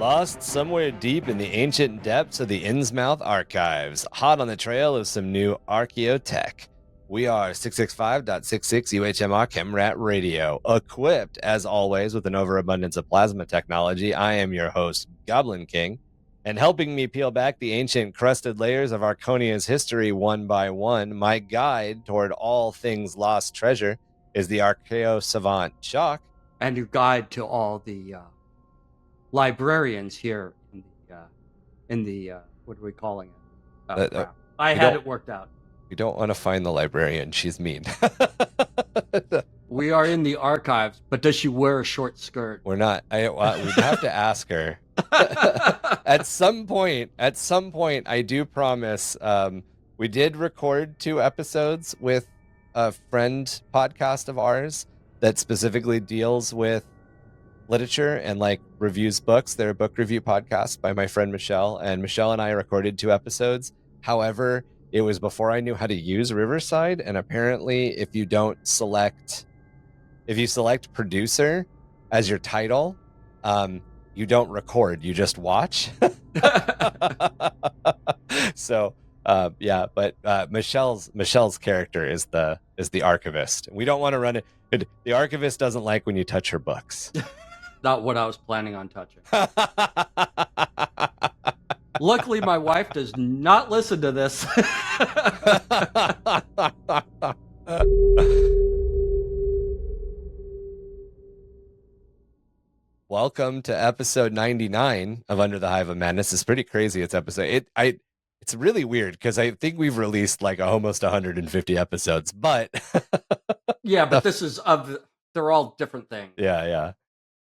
Lost somewhere deep in the ancient depths of the Innsmouth archives, hot on the trail of some new archaeotech. We are 665.66 UHMR Chemrat Radio, equipped, as always, with an overabundance of plasma technology. I am your host, Goblin King, and helping me peel back the ancient crusted layers of Arconia's history one by one, my guide toward all things lost treasure is the archaeo savant Chac. And your guide to all the librarians here in the what are we calling it? I had it worked out. We don't want to find the librarian. She's mean. We are in the archives, but does she wear a short skirt? We'd have to ask her. At some point, I do promise. We did record 2 episodes with a friend podcast of ours that specifically deals with literature and like reviews books. They're a book review podcast by my friend Michelle, and Michelle and I recorded 2 episodes. However, it was before I knew how to use Riverside, and apparently if you select producer as your title, you don't record, you just watch. So yeah, but Michelle's character is the archivist. We don't want to run it. The archivist doesn't like when you touch her books. Not what I was planning on touching. Luckily, my wife does not listen to this. Welcome to episode 99 of Under the Hive of Madness. It's pretty crazy. It's really weird because I think we've released like almost 150 episodes, but yeah, but they're all different things. Yeah.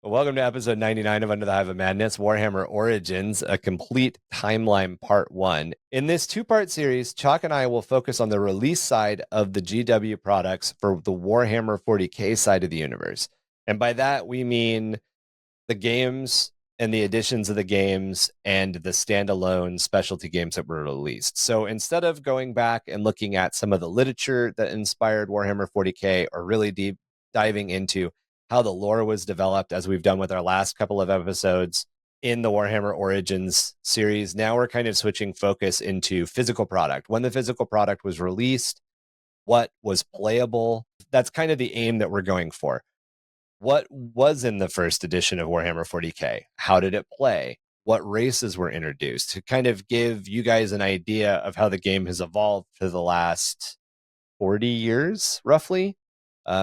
Well, welcome to episode 99 of Under the Hive of Madness, Warhammer Origins, a complete timeline part 1. In this 2-part series, Chac and I will focus on the release side of the GW products for the Warhammer 40k side of the universe. And by that, we mean the games and the editions of the games and the standalone specialty games that were released. So instead of going back and looking at some of the literature that inspired Warhammer 40k, or really deep diving into how the lore was developed, as we've done with our last couple of episodes in the Warhammer Origins series, now we're kind of switching focus into physical product. When the physical product was released, what was playable, that's kind of the aim that we're going for. What was in the first edition of Warhammer 40k? How did it play? What races were introduced? To kind of give you guys an idea of how the game has evolved for the last 40 years, roughly.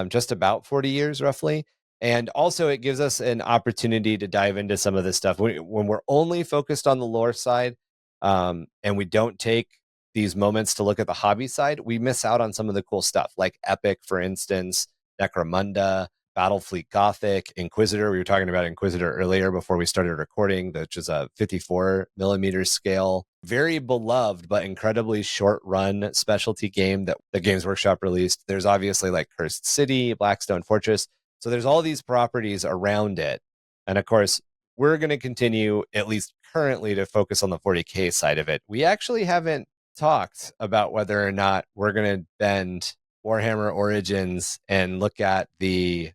Just about 40 years, roughly. And also it gives us an opportunity to dive into some of this stuff. When we're only focused on the lore side, and we don't take these moments to look at the hobby side, we miss out on some of the cool stuff, like Epic, for instance, Necromunda, Battlefleet Gothic, Inquisitor. We were talking about Inquisitor earlier before we started recording, which is a 54 millimeter scale, very beloved but incredibly short run specialty game that the Games Workshop released. There's obviously like Cursed City, Blackstone Fortress. So there's all these properties around it. And of course, we're going to continue, at least currently, to focus on the 40k side of it. We actually haven't talked about whether or not we're going to bend Warhammer Origins and look at the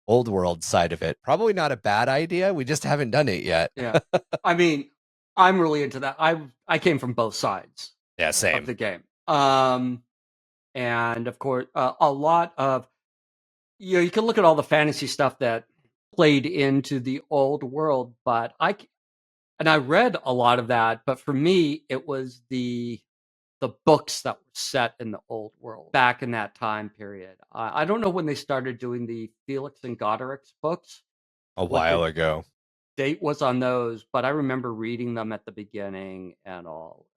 old world side of it. Probably not a bad idea. We just haven't done it yet. Yeah. I mean, I'm really into that. I came from both sides. Yeah, same. Of the game. And of course, a lot of, you can look at all the fantasy stuff that played into the old world, but I read a lot of that, but for me, it was the books that were set in the old world back in that time period. I don't know when they started doing the Felix and Goderic's books. A while ago. Date was on those, but I remember reading them at the beginning and all,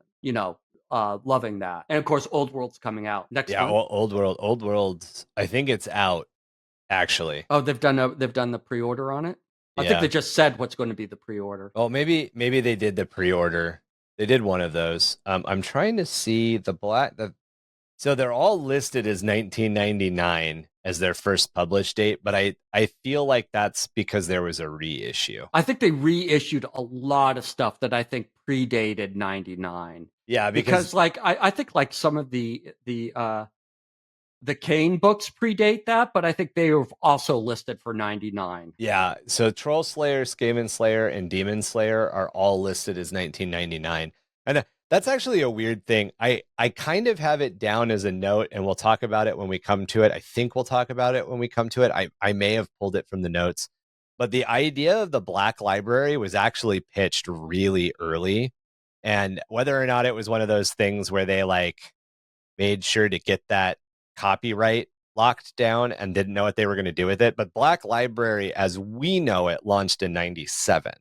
loving that. And of course, Old World's coming out next month. Old World. I think it's out, actually. Oh, they've done the pre-order on it. I think they just said what's going to be the pre-order. Oh, maybe they did the pre-order. They did one of those. I'm trying to see so they're all listed as 1999 as their first published date, but I feel like that's because there was a reissue. I think they reissued a lot of stuff that I think predated 99. Yeah, because like I think like some of the the Kane books predate that, but I think they were also listed for 99. Yeah, so Troll Slayer, Skaven Slayer, and Demon Slayer are all listed as 1999. And that's actually a weird thing. I kind of have it down as a note, and we'll talk about it when we come to it. I think we'll talk about it when we come to it. I may have pulled it from the notes. But the idea of the Black Library was actually pitched really early. And whether or not it was one of those things where they like made sure to get that copyright locked down and didn't know what they were going to do with it. But Black Library, as we know it, launched in 97.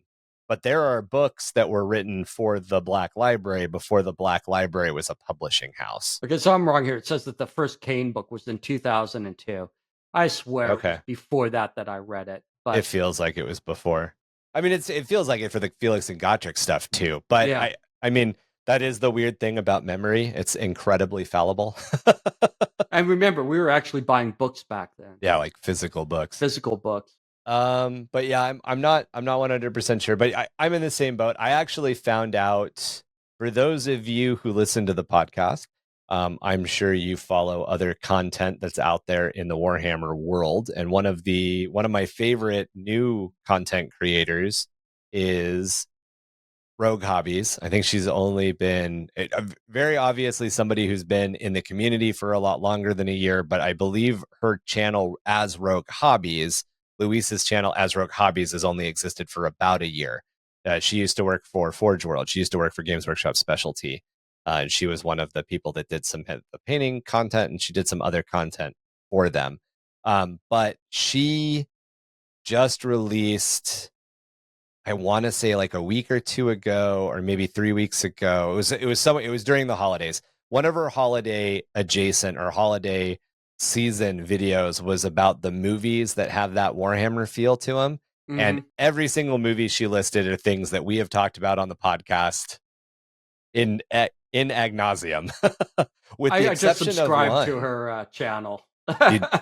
But there are books that were written for the Black Library before the Black Library was a publishing house. Okay, so I'm wrong here. It says that the first Kane book was in 2002. I swear it was before that I read it. But it feels like it was before. I mean, it feels like it for the Felix and Gotrek stuff too. But yeah. I mean, that is the weird thing about memory. It's incredibly fallible. And remember, we were actually buying books back then. Yeah, like physical books. Physical books. But yeah, I'm not 100% sure, but I'm in the same boat. I actually found out, for those of you who listen to the podcast, I'm sure you follow other content that's out there in the Warhammer world, and one of my favorite new content creators is Rogue Hobbies. I think she's only been very obviously somebody who's been in the community for a lot longer than a year, but I believe her channel as Rogue Hobbies, Luis's channel as Rogue Hobbies, has only existed for about a year. She used to work for Forge World. She used to work for Games Workshop Specialty. And she was one of the people that did some of the painting content, and she did some other content for them. But she just released, I want to say like a week or two ago, or maybe 3 weeks ago. It was during the holidays. One of her holiday adjacent or holiday season videos was about the movies that have that Warhammer feel to them. Mm-hmm. And every single movie she listed are things that we have talked about on the podcast in ad nauseum. With the exception just subscribed to her channel.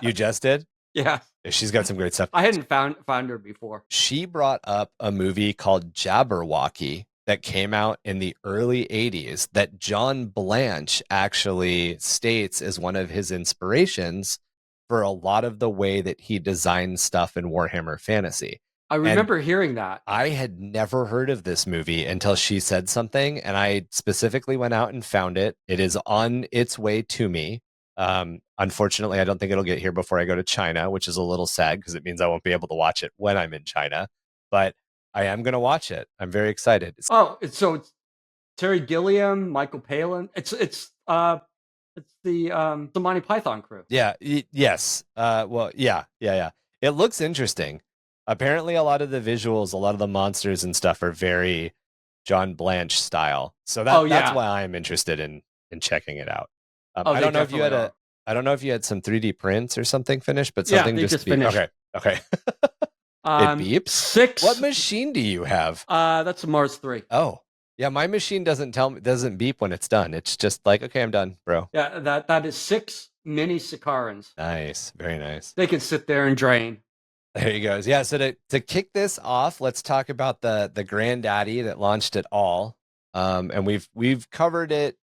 You just did? Yeah. She's got some great stuff. I hadn't found her before. She brought up a movie called Jabberwocky that came out in the early 80s that John Blanche actually states as one of his inspirations for a lot of the way that he designed stuff in Warhammer Fantasy. I remember hearing that. I had never heard of this movie until she said something, and I specifically went out and found it. It is on its way to me. Unfortunately, I don't think it'll get here before I go to China, which is a little sad because it means I won't be able to watch it when I'm in China. But I am going to watch it. I'm very excited. It's Terry Gilliam, Michael Palin. It's the Monty Python crew. Yeah. Yes. Yeah. It looks interesting. Apparently, a lot of the visuals, a lot of the monsters and stuff are very John Blanche style. So that's why I'm interested in checking it out. I don't know if you had some 3D prints or something finished, but something just finished. Okay. It beeps. 6. What machine do you have? That's a Mars 3. Oh, yeah. My machine doesn't beep when it's done. It's just like, okay, I'm done, bro. Yeah, that is 6 mini Sicarans. Nice, very nice. They can sit there and drain. There he goes. Yeah. So to kick this off, let's talk about the granddaddy that launched it all. And we've covered it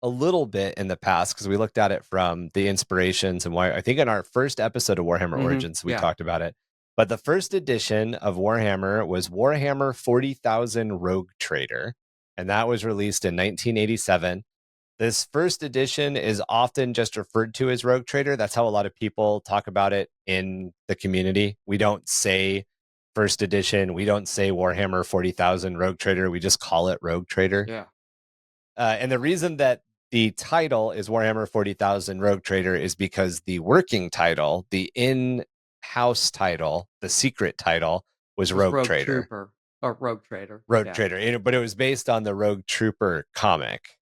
a little bit in the past because we looked at it from the inspirations and why. I think in our first episode of Warhammer Origins we talked about it. But the first edition of Warhammer was Warhammer 40,000 Rogue Trader, and that was released in 1987. This first edition is often just referred to as Rogue Trader. That's how a lot of people talk about it in the community. We don't say first edition. We don't say Warhammer 40,000 Rogue Trader. We just call it Rogue Trader. Yeah. And the reason that the title is Warhammer 40,000 Rogue Trader is because the working title, the in-house title, the secret title was Rogue Trader. Trooper, or Rogue Trader. Trader. But it was based on the Rogue Trooper comic.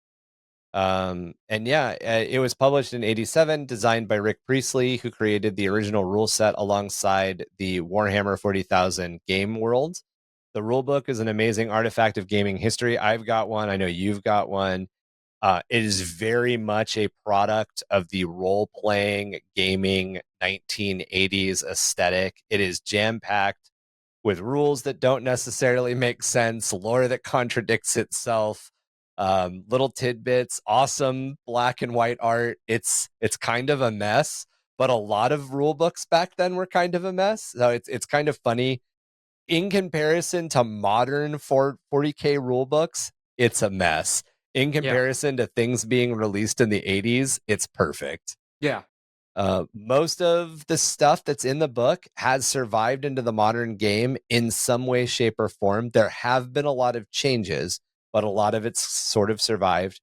It was published in 87, designed by Rick Priestley, who created the original rule set alongside the Warhammer 40,000 game world. The rule book is an amazing artifact of gaming history. I've got one. I know you've got one. It is very much a product of the role-playing gaming 1980s aesthetic. It is jam-packed with rules that don't necessarily make sense, lore that contradicts itself, little tidbits, awesome black and white art. It's kind of a mess, but a lot of rule books back then were kind of a mess. So it's kind of funny. In comparison to modern 40k rule books, it's a mess. In comparison to things being released in the 80s, it's perfect. Yeah. Most of the stuff that's in the book has survived into the modern game in some way, shape, or form. There have been a lot of changes, but a lot of it's sort of survived.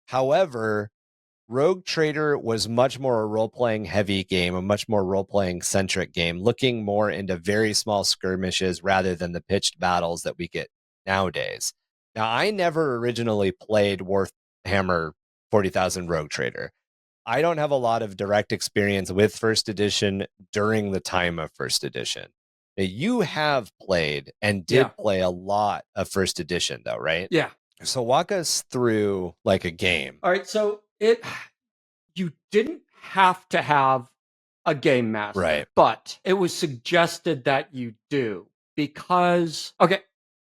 However, Rogue Trader was much more a role-playing heavy game, a much more role-playing centric game, looking more into very small skirmishes rather than the pitched battles that we get nowadays. Now, I never originally played Warhammer 40,000 Rogue Trader. I don't have a lot of direct experience with first edition during the time of first edition. Now, you have played and did play a lot of first edition, though, right? Yeah. So walk us through like a game. All right. So you didn't have to have a game master, right? But it was suggested that you do because, okay,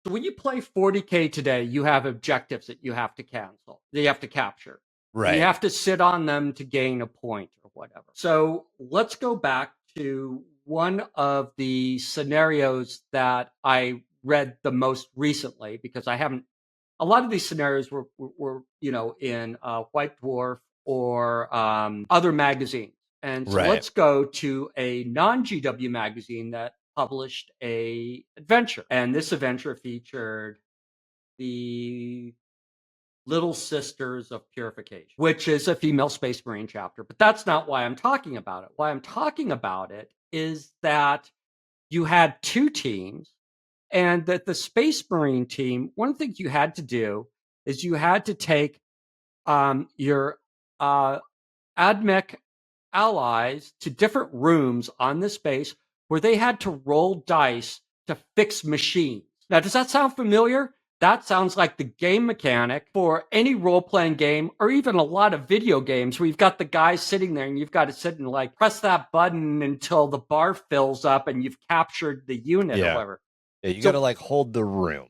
so when you play 40k today, you have objectives that you have to cancel, that you have to capture. Right. You have to sit on them to gain a point or whatever. So let's go back to one of the scenarios that I read the most recently, because I haven't, a lot of these scenarios were in White Dwarf or other magazines. And so let's go to a non-GW magazine that published a adventure. And this adventure featured the Little Sisters of Purification, which is a female Space Marine chapter. But that's not why I'm talking about it. Why I'm talking about it is that you had two teams, and that the Space Marine team, one of the things you had to do is you had to take your AdMech allies to different rooms on the space where they had to roll dice to fix machines. Now, does that sound familiar? That sounds like the game mechanic for any role-playing game, or even a lot of video games where you've got the guy sitting there and you've got to sit and like press that button until the bar fills up and you've captured the unit or whatever. Yeah, you got to like hold the room.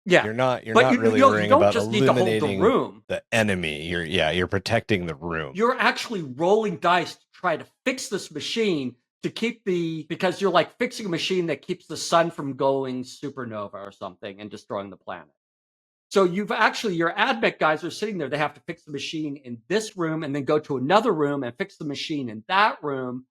Yeah, you're not really worrying about eliminating the enemy. You're protecting the room. You're actually rolling dice to try to fix this machine to keep because you're like fixing a machine that keeps the sun from going supernova or something and destroying the planet. So your AdMech guys are sitting there. They have to fix the machine in this room and then go to another room and fix the machine in that room,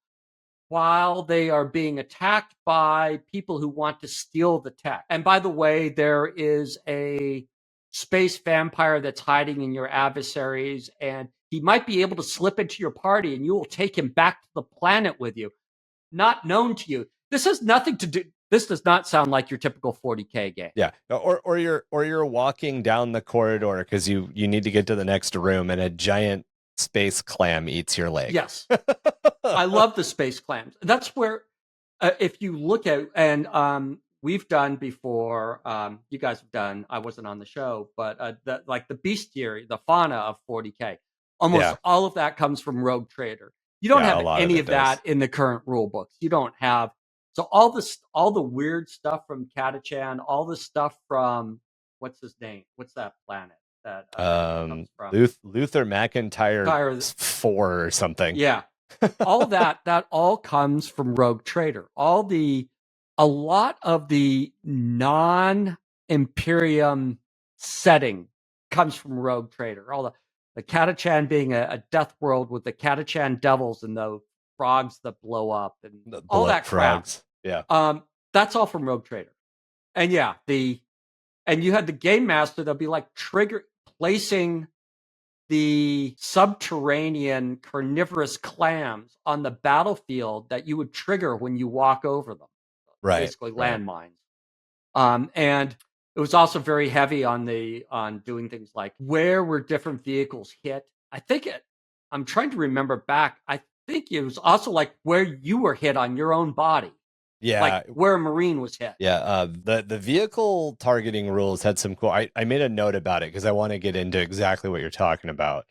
while they are being attacked by people who want to steal the tech. And by the way, there is a space vampire that's hiding in your adversaries, and he might be able to slip into your party, and you will take him back to the planet with you, not known to you. This has nothing to do. This does not sound like your typical 40k game. Yeah, or you're walking down the corridor because you need to get to the next room, and a giant space clam eats your leg. Yes. I love the space clams. That's where, if you look at, and we've done before, you guys have done, I wasn't on the show, but the bestiary, the fauna of 40k, almost all of that comes from Rogue Trader. You don't have any of that in the current rule books. You don't have, so all the weird stuff from Catachan, all the stuff from, what's his name? What's that planet? That comes from? Luther McIntyre 4 or something. Yeah. All that all comes from Rogue Trader. A lot of the non-Imperium setting comes from Rogue Trader. All the Catachan being a death world with the Catachan devils and the frogs that blow up and all that frogs. Crap. Yeah. That's all from Rogue Trader. And yeah, and you had the game master that'll be like placing the subterranean carnivorous clams on the battlefield that you would trigger when you walk over them. Right. Basically landmines. And it was also very heavy on doing things like where were different vehicles hit. I'm trying to remember back. I think it was also like where you were hit on your own body. Yeah, like where a Marine was hit. Yeah, the vehicle targeting rules had some cool. I made a note about it because I want to get into exactly what you're talking about.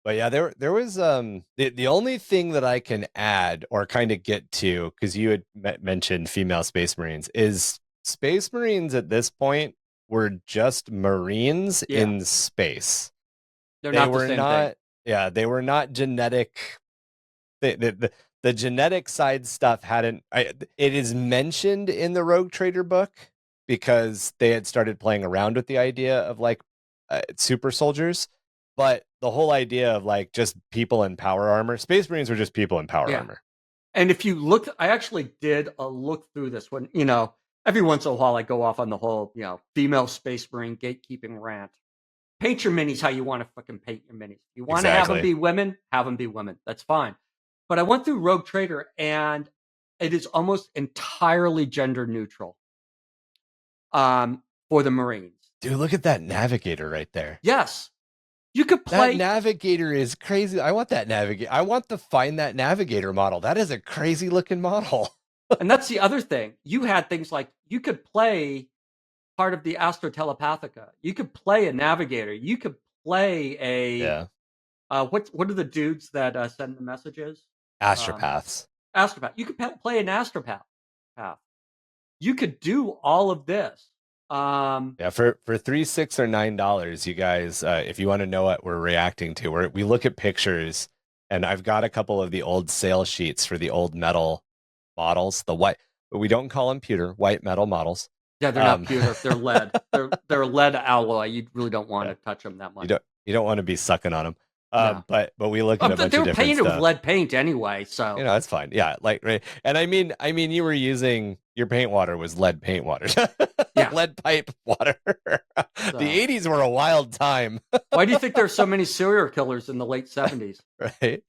But yeah, there was the only thing that I can add or kind of get to, because you had mentioned female Space Marines, is Space Marines at this point were just Marines Yeah. in space. They're They not the were same not, thing. yeah, they were not genetic. The genetic side stuff hadn't. It is mentioned in the Rogue Trader book because they had started playing around with the idea of like super soldiers, but the whole idea of like just people in power armor, Space Marines were just people in power Yeah. armor. And if you look, I actually did a look through this when, every once in a while I go off on the whole, female Space Marine gatekeeping rant. Paint your minis how you want to fucking paint your minis. You want to have them Exactly. be women, have them be women. That's fine. But I went through Rogue Trader and it is almost entirely gender neutral for the Marines. Dude, look at that navigator right there. Yes. You could That play. navigator is crazy. I want that navigator. I want to find that navigator model. That is a crazy looking model. And that's the other thing. You had things like you could play part of the Astro Telepathica. You could play a navigator. You could play a Yeah. what are the dudes that send the messages? Astropaths. Astropath. You could play an astropath. You could do all of this. Yeah, for $3, $6, or $9, you guys, if you want to know what we're reacting to, we look at pictures, and I've got a couple of the old sales sheets for the old metal models, the white, but we don't call them pewter, white metal models. Yeah, they're not pewter. They're lead. they're lead alloy. You really don't want to touch them that much. You don't want to be sucking on them. No. But we look at a bunch they of were different painted stuff. with lead paint anyway, so that's fine. Yeah, like right. And I mean, you were using your paint water was lead paint water. Yeah. Lead pipe water. So. The 80s were a wild time. Why do you think there's so many serial killers in the late 70s? Right.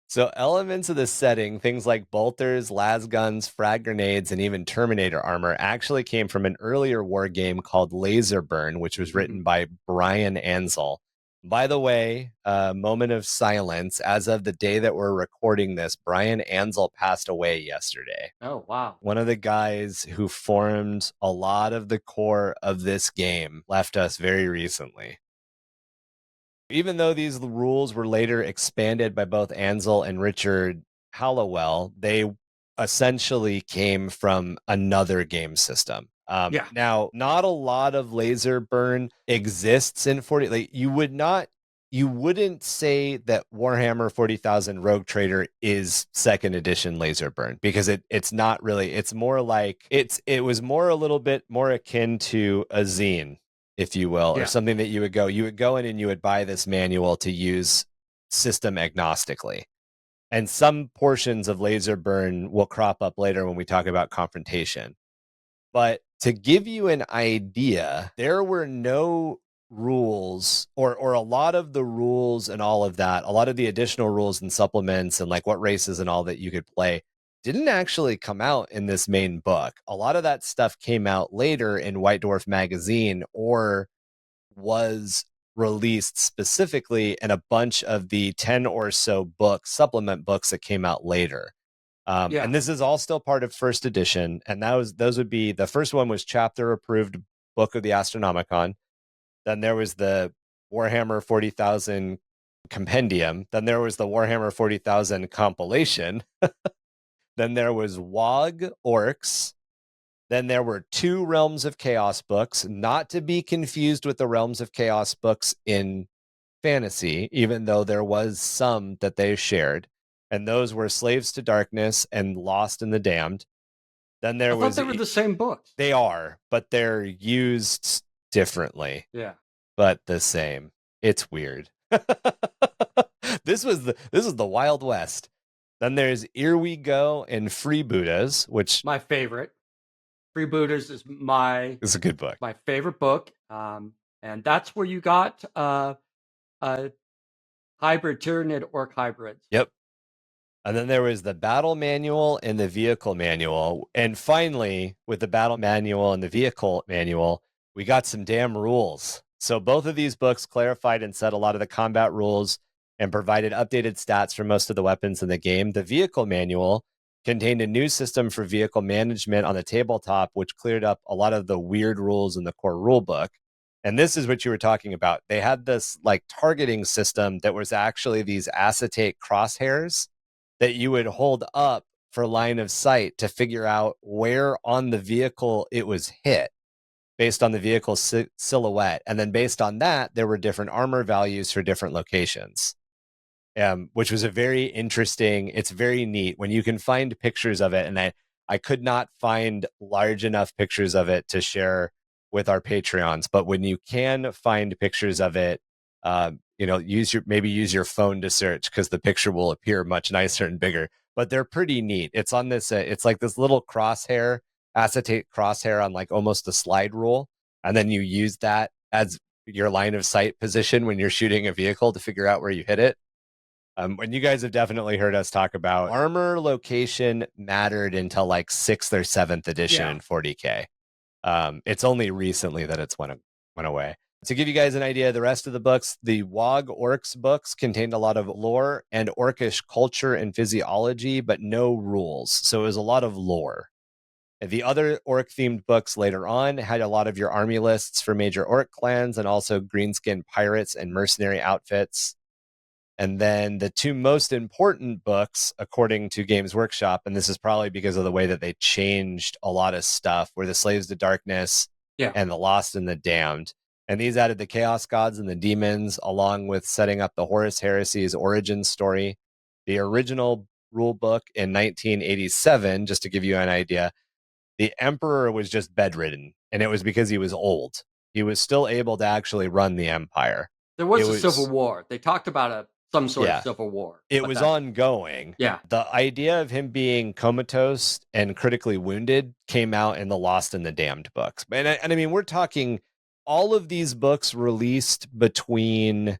So elements of the setting, things like bolters, las guns, frag grenades, and even Terminator armor actually came from an earlier war game called Laser Burn, which was written by Brian Ansel. By the way, moment of silence. As of the day that we're recording this, Brian Ansel passed away yesterday. Oh, wow. One of the guys who formed a lot of the core of this game left us very recently. Even though these rules were later expanded by both Ansel and Richard Hallowell, they essentially came from another game system. Now, not a lot of laser burn exists in 40. Like you wouldn't say that Warhammer 40,000 Rogue Trader is second edition laser burn because it's not really. It's more like it was more a little bit more akin to a zine, if you will, or something that you would go in and you would buy this manual to use system agnostically. And some portions of laser burn will crop up later when we talk about confrontation. But to give you an idea, there were no rules or a lot of the rules and all of that, a lot of the additional rules and supplements and like what races and all that you could play didn't actually come out in this main book. A lot of that stuff came out later in White Dwarf magazine or was released specifically in a bunch of the 10 or so supplement books that came out later. And this is all still part of first edition. And those would be, the first one was chapter approved Book of the Astronomicon. Then there was the Warhammer 40,000 compendium. Then there was the Warhammer 40,000 compilation. Then there was WOG Orcs. Then there were 2 Realms of Chaos books, not to be confused with the Realms of Chaos books in fantasy, even though there was some that they shared. And those were Slaves to Darkness and Lost and the Damned. Then I thought they were the same books. They are, but they're used differently. Yeah. But the same. It's weird. This was the Wild West. Then there's Here We Go and Freebooters, which my favorite. Freebooters is it's a good book. My favorite book. And that's where you got hybrid Tyranid orc hybrids. Yep. And then there was the battle manual and the vehicle manual. And finally, with the battle manual and the vehicle manual, we got some damn rules. So both of these books clarified and set a lot of the combat rules and provided updated stats for most of the weapons in the game. The vehicle manual contained a new system for vehicle management on the tabletop, which cleared up a lot of the weird rules in the core rule book. And this is what you were talking about. They had this like targeting system that was actually these acetate crosshairs that you would hold up for line of sight to figure out where on the vehicle it was hit. based on the vehicle silhouette. And then based on that, there were different armor values for different locations, which was a very interesting, it's very neat when you can find pictures of it. And I could not find large enough pictures of it to share with our Patreons, but when you can find pictures of it, use your phone to search, because the picture will appear much nicer and bigger. But they're pretty neat. It's on this, it's like this little crosshair, acetate crosshair on like almost a slide rule, and then you use that as your line of sight position when you're shooting a vehicle to figure out where you hit it. And you guys have definitely heard us talk about armor location mattered until like 6th or 7th edition in 40k. It's only recently that it's went away. To give you guys an idea of the rest of the books, the Wog Orcs books contained a lot of lore and orcish culture and physiology, but no rules. So it was a lot of lore. The other orc-themed books later on had a lot of your army lists for major orc clans, and also greenskin pirates and mercenary outfits. And then the two most important books, according to Games Workshop, and this is probably because of the way that they changed a lot of stuff, were the Slaves to Darkness and the Lost and the Damned. And these added the Chaos Gods and the Demons, along with setting up the Horus Heresy's origin story. The original rule book in 1987, just to give you an idea, the Emperor was just bedridden, and it was because he was old. He was still able to actually run the Empire. There was a civil war. They talked about some sort of civil war. It was ongoing. Yeah. The idea of him being comatose and critically wounded came out in the Lost and the Damned books. And I mean, we're talking all of these books released between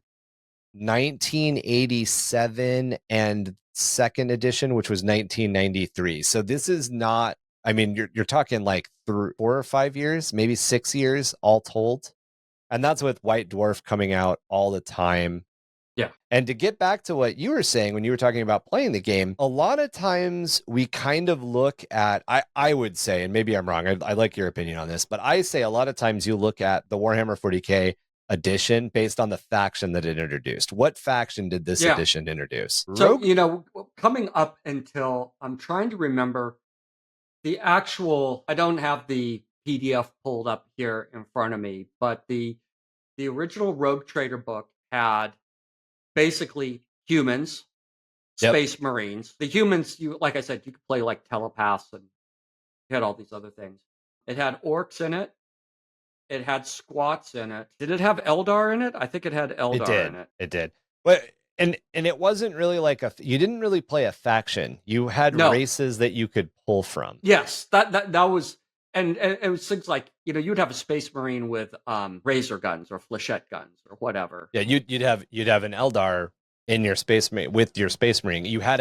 1987 and second edition, which was 1993. So this is not, I mean, you're talking like 4 or 5 years, maybe 6 years all told. And that's with White Dwarf coming out all the time. Yeah. And to get back to what you were saying when you were talking about playing the game, a lot of times we kind of look at, I would say, and maybe I'm wrong, I like your opinion on this, but I say a lot of times you look at the Warhammer 40k edition based on the faction that it introduced. What faction did this edition introduce? So, coming up until, I'm trying to remember the actual, I don't have the PDF pulled up here in front of me, but the original Rogue Trader book had basically humans, space marines. The humans, like I said, you could play like telepaths, and you had all these other things. It had orcs in it. It had squats in it. Did it have Eldar in it? I think it had Eldar in it. It did. But and it wasn't really like you didn't really play a faction. You had races that you could pull from. Yes, that was, and it was things like, you'd have a space marine with razor guns or flechette guns or whatever. Yeah, you'd have an Eldar in your space marine with your space marine. You had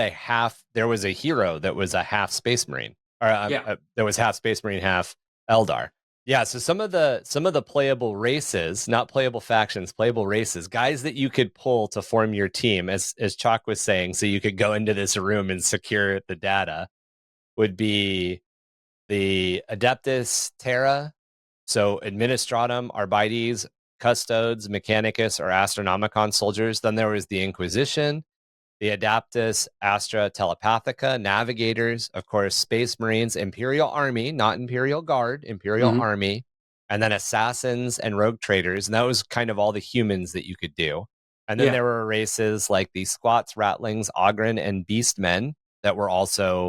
there was a hero that was a half space marine, or that was half space marine, half Eldar. Yeah, so some of the playable races, not playable factions, playable races, guys that you could pull to form your team, as Chac was saying, so you could go into this room and secure the data, would be the Adeptus Terra, so Administratum, Arbites, Custodes, Mechanicus, or Astronomicon soldiers. Then there was the Inquisition, the Adeptus Astra Telepathica, Navigators, of course, Space Marines, Imperial Army, not Imperial Guard, Imperial Army, and then Assassins and Rogue Traders. And that was kind of all the humans that you could do. And then there were races like the Squats, Ratlings, Ogren, and Beastmen that were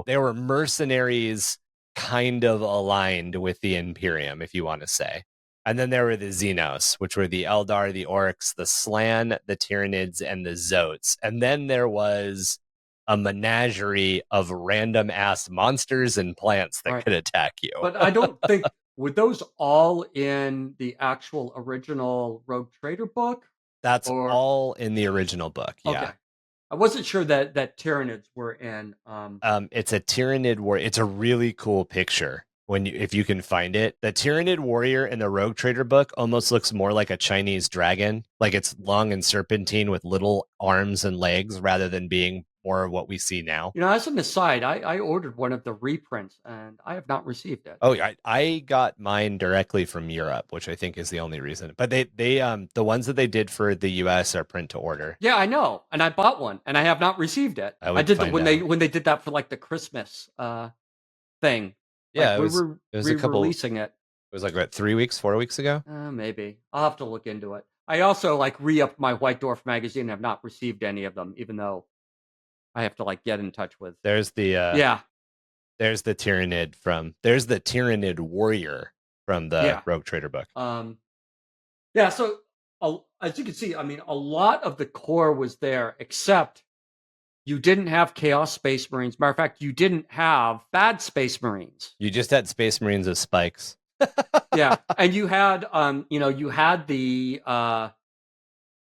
they were mercenaries kind of aligned with the Imperium, if you want to say. And then there were the Xenos, which were the Eldar, the Orcs, the Slann, the Tyranids, and the Zotes. And then there was a menagerie of random-ass monsters and plants that could attack you. But I don't think, were those all in the actual original Rogue Trader book? That's all in the original book, yeah. Okay. I wasn't sure that Tyranids were in. It's a Tyranid war. It's a really cool picture. If you can find it, the Tyranid warrior in the Rogue Trader book almost looks more like a Chinese dragon, like it's long and serpentine with little arms and legs, rather than being more of what we see now. As an aside, I ordered one of the reprints and I have not received it. Oh, I got mine directly from Europe, which I think is the only reason. But they the ones that they did for the US are print to order. Yeah, I know, and I bought one, and I have not received it. I did when they did that for like the Christmas thing. Yeah, like, we were releasing it. was like, what, 3 weeks, 4 weeks ago? Maybe. I'll have to look into it. I also like re-upped my White Dwarf magazine and have not received any of them, even though I have to like get in touch with. There's the Yeah. there's the Tyrannid warrior from the Rogue Trader book. Yeah, so as you can see, I mean, a lot of the core was there, except you didn't have Chaos Space Marines. Matter of fact, you didn't have bad Space Marines. You just had Space Marines with spikes. Yeah, and you had, you had the,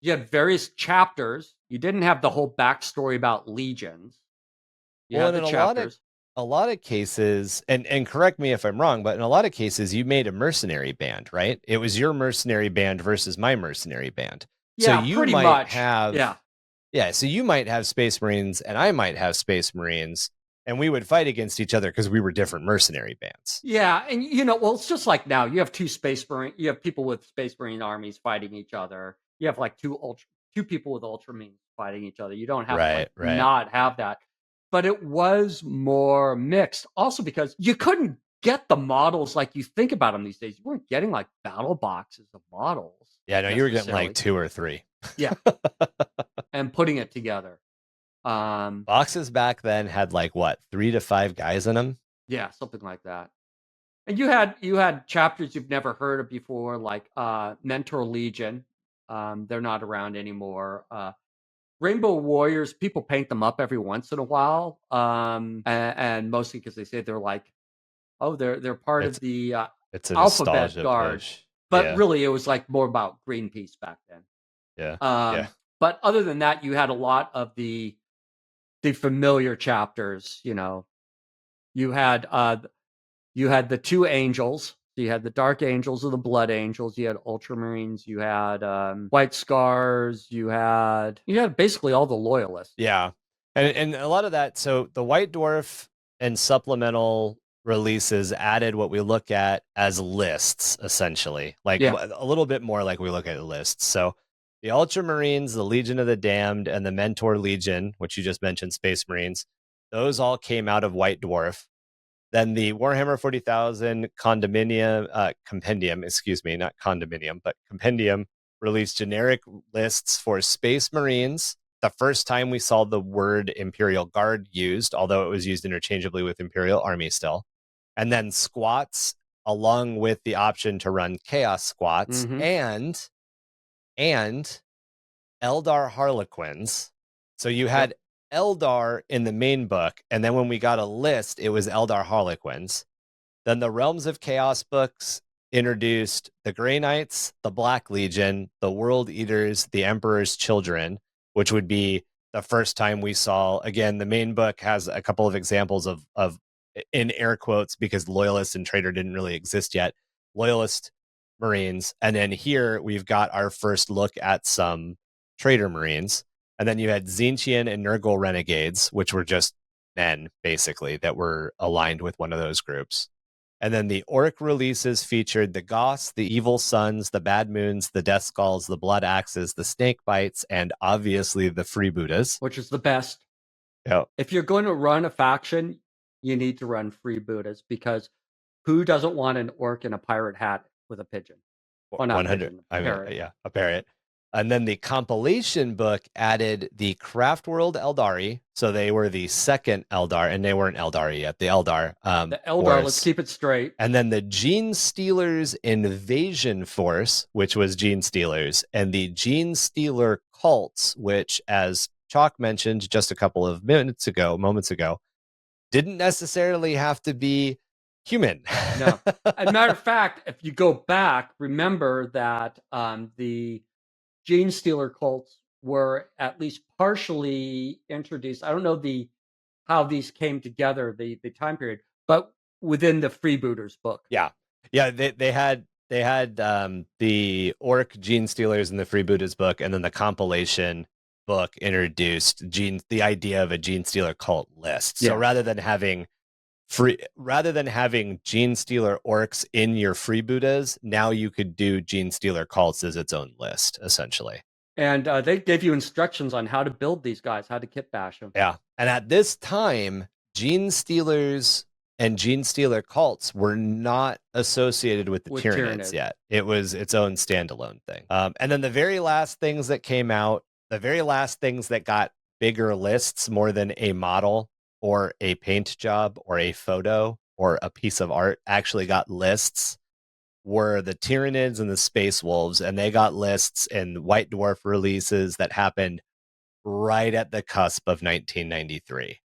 you had various chapters. You didn't have the whole backstory about legions. You had the chapters. A lot of cases, and correct me if I'm wrong, but in a lot of cases, you made a mercenary band, right? It was your mercenary band versus my mercenary band. Yeah, so you pretty might much. have, yeah. So you might have Space Marines, and I might have Space Marines, and we would fight against each other because we were different mercenary bands. Yeah, and well, it's just like now. You have two Space Marine, you have people with Space Marine armies fighting each other. You have like two people with Ultramarines fighting each other. You don't have to not have that. But it was more mixed, also because you couldn't get the models like you think about them these days. You weren't getting like battle boxes of models. Yeah, no, you were getting like 2 or 3. Yeah, and putting it together. Boxes back then had like what, 3 to 5 guys in them? Yeah, something like that. And you had chapters you've never heard of before, like Mentor Legion. They're not around anymore. Rainbow Warriors, people paint them up every once in a while, and mostly because they say they're like, oh, they're part of the it's Alphabet Guard. Push. But really, it was like more about Greenpeace back then. Yeah. But other than that, you had a lot of the familiar chapters. You had the 2 angels. So you had the Dark Angels or the Blood Angels. You had Ultramarines. You had White Scars. You had basically all the Loyalists. Yeah, and a lot of that. So the White Dwarf and supplemental releases added what we look at as lists, essentially, like a little bit more like we look at lists. So the Ultramarines, the Legion of the Damned, and the Mentor Legion, which you just mentioned, Space Marines, those all came out of White Dwarf. Then the Warhammer 40,000 compendium, not condominium, but compendium, released generic lists for Space Marines. The first time we saw the word Imperial Guard used, although it was used interchangeably with Imperial Army still. And then squats, along with the option to run Chaos squats, and Eldar Harlequins. So you had Eldar in the main book, and then when we got a list, it was Eldar Harlequins. Then the Realms of Chaos books introduced the Grey Knights, the Black Legion, the World Eaters, the Emperor's Children, which would be the first time we saw, again, the main book has a couple of examples of in air quotes, because Loyalist and Traitor didn't really exist yet, Loyalist Marines. And then here we've got our first look at some Traitor Marines. And then you had Tzeentchian and Nurgle Renegades, which were just men, basically, that were aligned with one of those groups. And then the Orc releases featured the Goths, the Evil Suns, the Bad Moons, the Death Skulls, the Blood Axes, the Snake Bites, and obviously the Freebooters. Which is the best. Yeah. If you're going to run a faction, you need to run Freebooters, because who doesn't want an Orc in a pirate hat with a pigeon? Well, not 100. Pigeon, a parrot. A parrot. And then the compilation book added the Craftworld Eldari. So they were the second Eldar, and they weren't Eldari yet. The Eldar. The Eldar, let's keep it straight. And then the Gene Stealers Invasion Force, which was Gene Stealers, and the Gene Stealer Cults, which, as Chalk mentioned just a couple of moments ago, didn't necessarily have to be human. No. As a matter of fact, if you go back, remember that the Gene Stealer cults were at least partially introduced. I don't know how these came together, the time period, but within the Freebooters book. Yeah. They had the Orc Gene Stealers in the Freebooters book, and then the compilation book introduced the idea of a Gene Stealer cult list. So rather than having Gene Stealer orcs in your freebooters, now you could do Gene Stealer cults as its own list, essentially. And they gave you instructions on how to build these guys, how to kit bash them. Yeah. And at this time, Gene Stealers and Gene Stealer cults were not associated with the Tyranids yet. It was its own standalone thing. And then the very last things that came out, the very last things that got bigger lists more than a model or a paint job or a photo or a piece of art actually got lists were the Tyranids and the Space Wolves, and they got lists in White Dwarf releases that happened right at the cusp of 1993.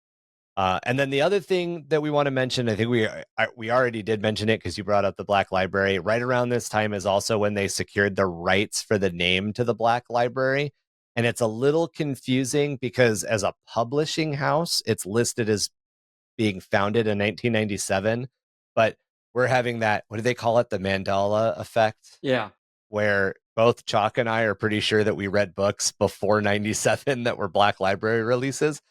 And then the other thing that we want to mention, I think we already did mention it because you brought up the Black Library. Right around this time is also when they secured the rights for the name to the Black Library. And it's a little confusing because as a publishing house, it's listed as being founded in 1997. But we're having that, what do they call it? The Mandela effect? Yeah. Where both Chac and I are pretty sure that we read books before 97 that were Black Library releases.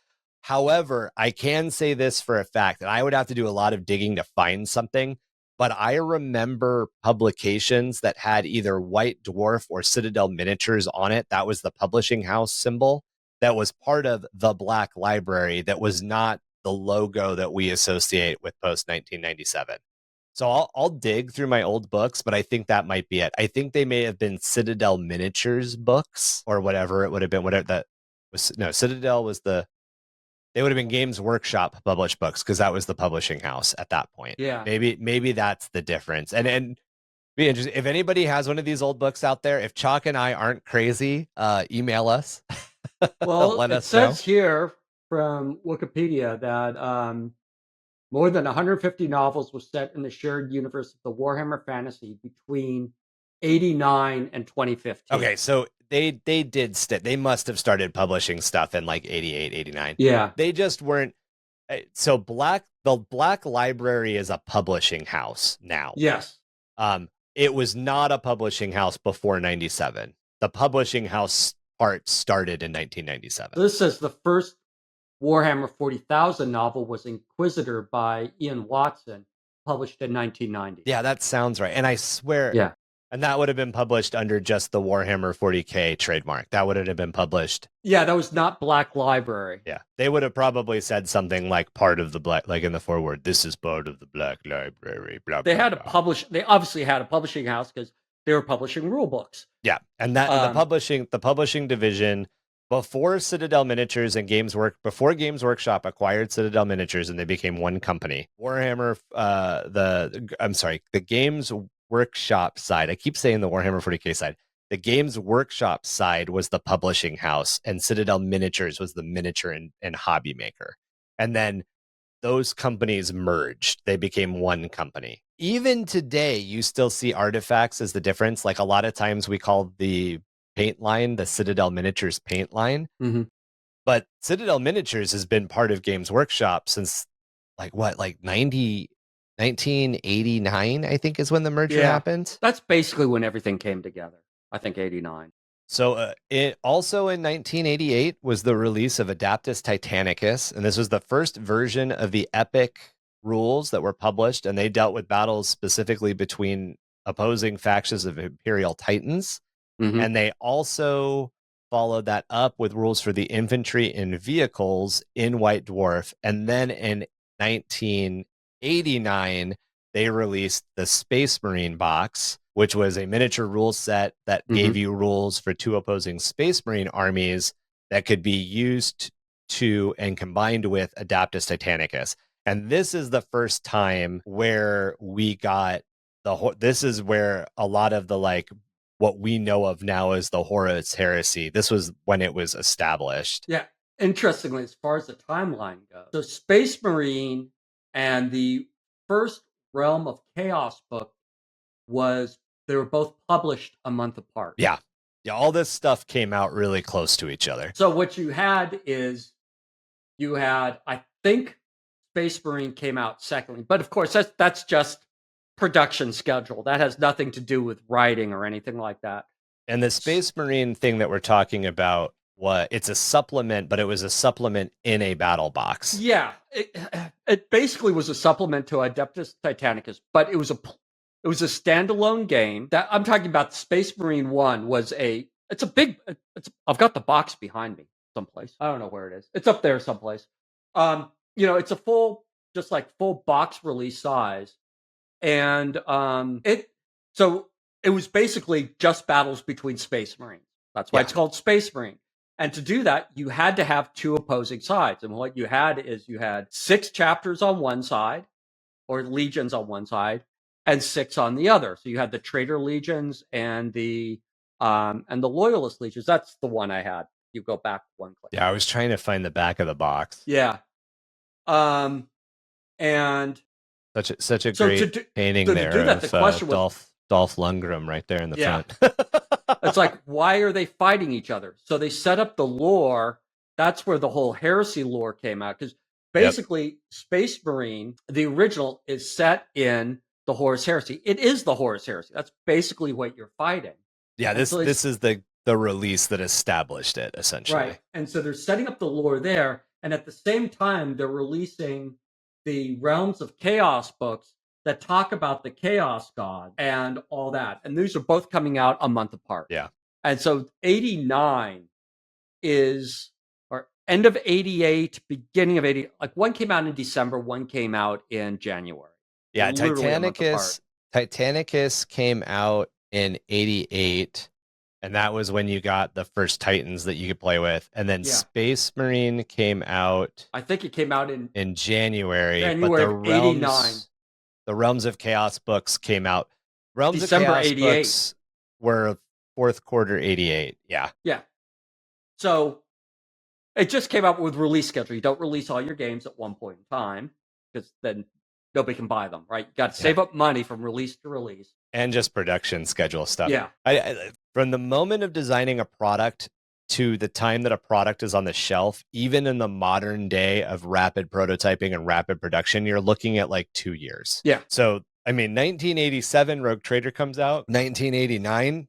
However, I can say this for a fact, and I would have to do a lot of digging to find something, but I remember publications that had either White Dwarf or Citadel Miniatures on it. That was the publishing house symbol that was part of the Black Library that was not the logo that we associate with post 1997. So I'll dig through my old books, but I think that might be it. I think they may have been Citadel Miniatures books or whatever it would have been. Whatever that was. No, Citadel was they would have been Games Workshop published books because that was the publishing house at that point. Yeah. Maybe that's the difference. And be interesting if anybody has one of these old books out there. If Chac and I aren't crazy, email us. Well, let it us know. says here from Wikipedia that more than 150 novels were set in the shared universe of the Warhammer Fantasy between 89 and 2015. Okay, so they must have started publishing stuff in like 88, 89. Yeah. They just weren't. So the Black Library is a publishing house now. Yes. It was not a publishing house before 97. The publishing house part started in 1997. This says the first Warhammer 40,000 novel was Inquisitor by Ian Watson, published in 1990. Yeah, that sounds right. And I swear, yeah. And that would have been published under just the Warhammer 40k trademark. That would have been published. Yeah, that was not Black Library. Yeah, they would have probably said something like part of the Black, like in the foreword, this is part of the Black Library. Blah, they blah, had blah. to publish. They obviously had a publishing house because they were publishing rule books. Yeah, and that the publishing division before Citadel Miniatures and before Games Workshop acquired Citadel Miniatures and they became one company. Warhammer, the Games Workshop side. I keep saying the Warhammer 40k side. The Games Workshop side was the publishing house, and Citadel Miniatures was the miniature and hobby maker. And then those companies merged. They became one company. Even today, you still see artifacts as the difference. Like a lot of times we call the paint line the Citadel Miniatures paint line. Mm-hmm. But Citadel Miniatures has been part of Games Workshop since like 1989, I think, is when the merger happened. That's basically when everything came together. I think 89. So it also in 1988 was the release of Adeptus Titanicus, and this was the first version of the epic rules that were published, and they dealt with battles specifically between opposing factions of Imperial Titans. Mm-hmm. And they also followed that up with rules for the infantry and vehicles in White Dwarf. And then in 1989, they released the Space Marine box, which was a miniature rule set that gave you rules for two opposing Space Marine armies that could be used to and combined with Adeptus Titanicus. And this is the first time where we got this is where a lot of the what we know of now as the Horus Heresy. This was when it was established. Yeah. Interestingly, as far as the timeline goes, so Space Marine and the first Realm of Chaos book they were both published a month apart. Yeah. Yeah. All this stuff came out really close to each other. So what you had, I think Space Marine came out secondly, but of course that's just production schedule. That has nothing to do with writing or anything like that. And the Space Marine thing that we're talking about, it's a supplement, but it was a supplement in a battle box. Yeah, it basically was a supplement to Adeptus Titanicus, but it was a standalone game. That I'm talking about. Space Marine 1 was I've got the box behind me someplace. I don't know where it is. It's up there someplace. It's a full just like full box release size. And it was basically just battles between Space Marines. That's why it's called Space Marine. And to do that, you had to have two opposing sides. And what you had 6 chapters on one side, or legions on one side, and 6 on the other. So you had the traitor legions and the loyalist legions. That's the one I had. You go back one click. Yeah, I was trying to find the back of the box. Yeah. And such a great painting there of Dolph Lundgren right there in the front. It's like, why are they fighting each other? So they set up the lore. That's where the whole heresy lore came out, because basically Space Marine, the original, is set in the Horus Heresy. It is the Horus Heresy. That's basically what you're fighting. Yeah, this is the release that established it, essentially. Right. And so they're setting up the lore there, and at the same time they're releasing the Realms of Chaos books that talk about the Chaos God and all that. And these are both coming out a month apart. Yeah. And so 89 is, or end of 88, beginning of 80. Like, one came out in December, one came out in January. Yeah, Titanicus came out in 88. And that was when you got the first Titans that you could play with. And then Space Marine came out. I think it came out in January. But the 89. The Realms of Chaos books came out. December of Chaos 88. Books were fourth quarter 88. Yeah. Yeah. So it just came out with release schedule. You don't release all your games at one point in time, because then nobody can buy them, right? You got to save up money from release to release. And just production schedule stuff. Yeah. From the moment of designing a product to the time that a product is on the shelf, even in the modern day of rapid prototyping and rapid production, you're looking at like 2 years. Yeah. So, I mean, 1987, Rogue Trader comes out. 1989,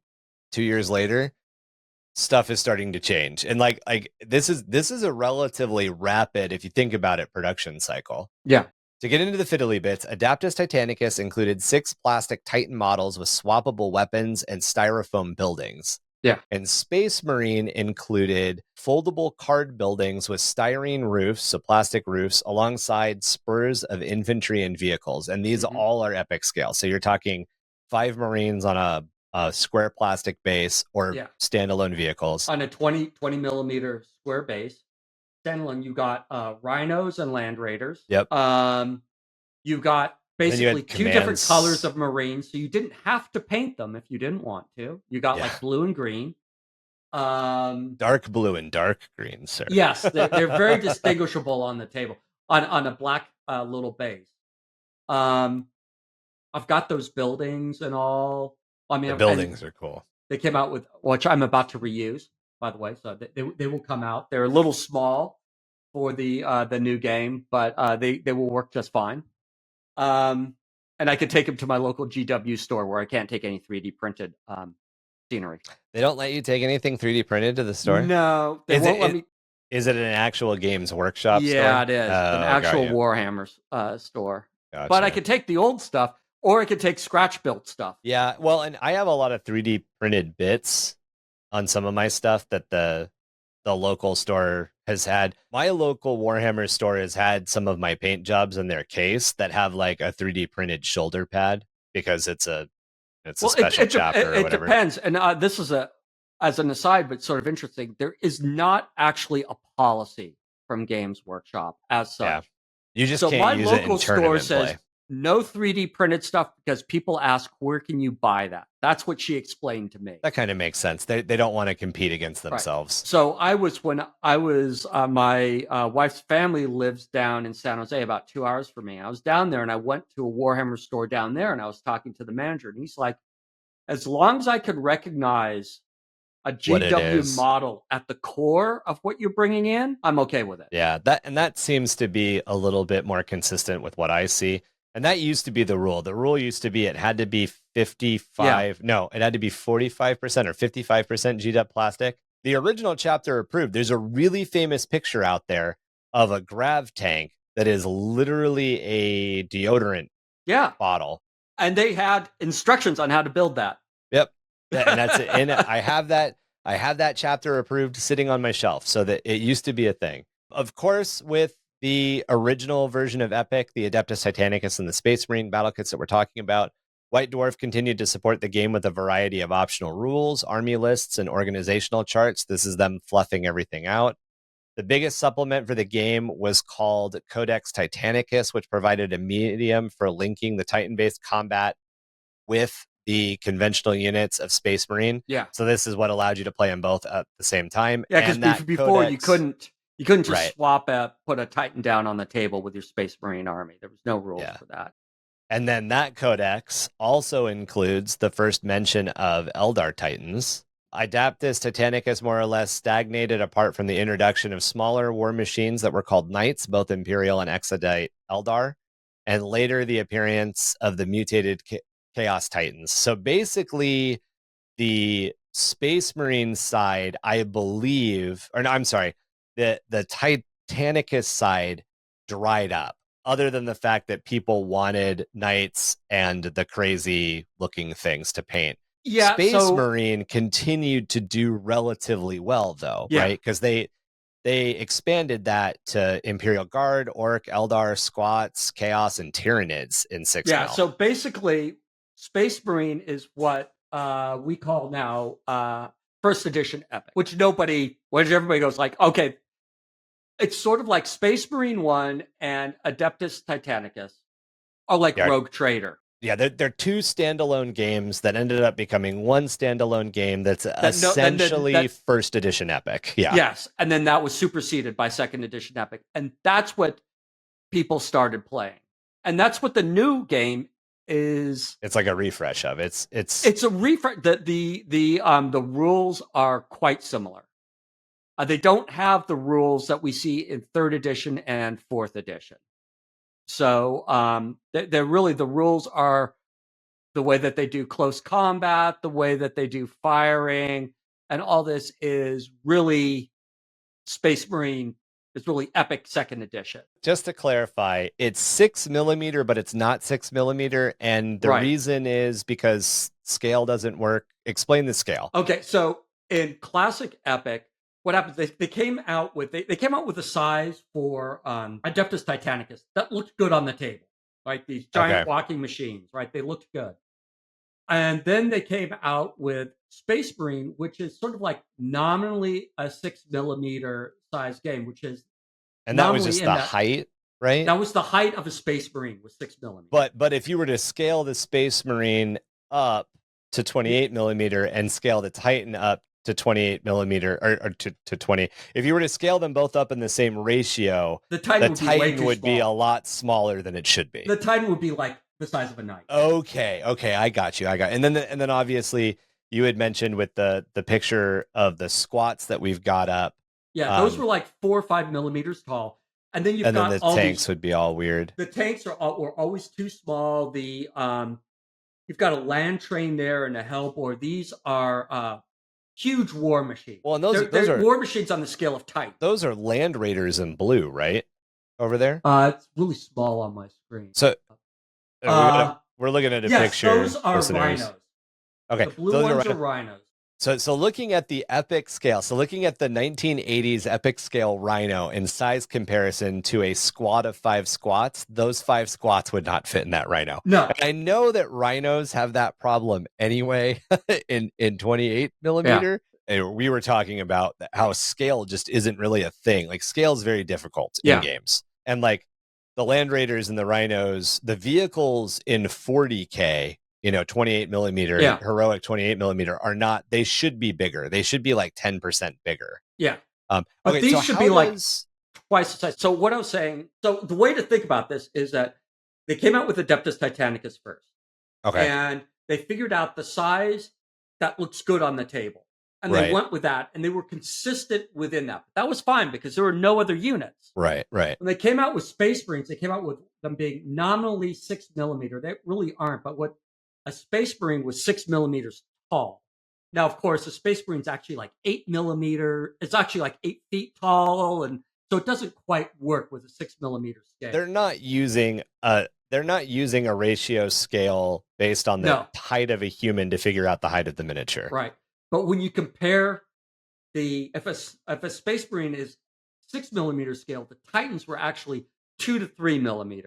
2 years later, stuff is starting to change. And like this is a relatively rapid, if you think about it, production cycle. Yeah. To get into the fiddly bits, Adaptus Titanicus included 6 plastic Titan models with swappable weapons and styrofoam buildings. Yeah. And Space Marine included foldable card buildings with styrene roofs, so plastic roofs, alongside spurs of infantry and vehicles. And these all are epic scale. So you're talking 5 Marines on a square plastic base, or standalone vehicles. On a 20 millimeter square base. Standalone, you got rhinos and land raiders. Yep. You got basically 2 different colors of Marines, so you didn't have to paint them if you didn't want to. You got like blue and green. Dark blue and dark green, sir. Yes, they're very distinguishable on the table, on a black little base. I've got those buildings and all. I mean, the buildings are cool. They came out with, which I'm about to reuse, by the way, so they will come out. They're a little small for the new game, but they will work just fine. And I could take them to my local GW store, where I can't take any 3D printed scenery. They don't let you take anything 3D printed to the store? No, they won't let me. Is it an actual Games Workshop store? Yeah, it is. An actual Warhammer store. Gotcha. But I could take the old stuff, or I could take scratch-built stuff. Yeah, well, and I have a lot of 3D printed bits on some of my stuff that the local store has had. My local Warhammer store has had some of my paint jobs in their case that have like a 3D printed shoulder pad, because it's a special chapter or whatever. It depends. And this is as an aside, but sort of interesting. There is not actually a policy from Games Workshop as such. Yeah. You just can't use it in tournament play. No 3D printed stuff, because people ask, where can you buy that? That's what she explained to me. That kind of makes sense. They don't want to compete against themselves. Right. So my wife's family lives down in San Jose, about 2 hours from me. I was down there, and I went to a Warhammer store down there, and I was talking to the manager, and he's like, as long as I could recognize a GW model at the core of what you're bringing in, I'm okay with it. Yeah, that seems to be a little bit more consistent with what I see. And that used to be the rule. The rule used to be it had to be 55. Yeah. No, it had to be 45% or 55% GW plastic. The original chapter approved. There's a really famous picture out there of a grav tank that is literally a deodorant bottle. And they had instructions on how to build that. Yep. And that's it. And I have that chapter approved sitting on my shelf, so that it used to be a thing. Of course, with the original version of Epic, the Adeptus Titanicus and the Space Marine battle kits that we're talking about, White Dwarf continued to support the game with a variety of optional rules, army lists, and organizational charts. This is them fluffing everything out. The biggest supplement for the game was called Codex Titanicus, which provided a medium for linking the Titan-based combat with the conventional units of Space Marine. Yeah. So this is what allowed you to play them both at the same time. Yeah, because before you couldn't just Right. put a Titan down on the table with your Space Marine army. There was no rules for that. And then that codex also includes the first mention of Eldar Titans. Adeptus Titanicus more or less stagnated apart from the introduction of smaller war machines that were called Knights, both Imperial and Exodite Eldar, and later the appearance of the mutated Chaos Titans. So basically, the Space Marine side, I believe, or no, I'm sorry, the Titanicus side dried up, other than the fact that people wanted Knights and the crazy looking things to paint. Yeah, Space Marine continued to do relatively well, though, right? Because they expanded that to Imperial Guard, Orc, Eldar, Squats, Chaos, and Tyranids in 6 Yeah, so basically, Space Marine is what we call now first edition Epic, which everybody goes like, okay, it's sort of like Space Marine 1 and Adeptus Titanicus are like Rogue Trader. Yeah, they're two standalone games that ended up becoming one standalone game that's essentially first edition Epic. Yeah. Yes, and then that was superseded by second edition Epic, and that's what people started playing, and that's what the new game is. It's like a refresh of it's a refresh. The rules are quite similar. They don't have the rules that we see in third edition and fourth edition. So they're really, the rules are the way that they do close combat, the way that they do firing, and all this is really Space Marine. It's really Epic second edition. Just to clarify, it's 6mm, but it's not 6mm, and the reason is because scale doesn't work. Explain the scale. Okay, so in classic Epic, what happens? They came out with a size for Adeptus Titanicus that looked good on the table, right? These giant walking machines, right? They looked good. And then they came out with Space Marine, which is sort of like nominally a 6mm size game, which is, and that was just the height, right? That was the height of a Space Marine, was 6mm. But if you were to scale the Space Marine up to 28mm and scale the Titan up to 28mm or to 20, if you were to scale them both up in the same ratio, the Titan would be a lot smaller than it should be. The Titan would be like the size of a knight. Okay, I got you. And then obviously you had mentioned with the picture of the Squats that we've got up. Yeah, those were like 4 or 5 millimeters tall. And then then the tanks would be all weird. The tanks were always too small. The you've got a land train there and a hellbore. These are huge war machines. Well, and those are war machines on the scale of Titan. Those are Land Raiders in blue, right? Over there? It's really small on my screen. So we're looking at a picture. Those are rhinos. Okay, the blue ones are rhinos. So looking at the Epic scale, so looking at the 1980s Epic scale Rhino in size comparison to a squad of 5 Squats, those 5 Squats would not fit in that Rhino. No. And I know that Rhinos have that problem anyway in 28mm. Yeah. We were talking about how scale just isn't really a thing. Like, scale is very difficult in games. And like the Land Raiders and the Rhinos, the vehicles in 40k, 28mm, heroic 28mm are not, they should be bigger. They should be like 10% bigger. Yeah. But these should be like twice the size. So what I was saying, so the way to think about this is that they came out with Adeptus Titanicus first. Okay. And they figured out the size that looks good on the table. And they went with that, and they were consistent within that. But that was fine because there were no other units. Right. When they came out with Space Marines, they came out with them being nominally 6mm. They really aren't, but what a Space Marine was 6mm tall. Now, of course, a Space Marine's actually like 8mm. It's actually like 8 feet tall, and so it doesn't quite work with a 6mm scale. They're not using a ratio scale based on the height of a human to figure out the height of the miniature. Right. But when you compare if a Space Marine is 6mm scale. The Titans were actually 2 to 3mm,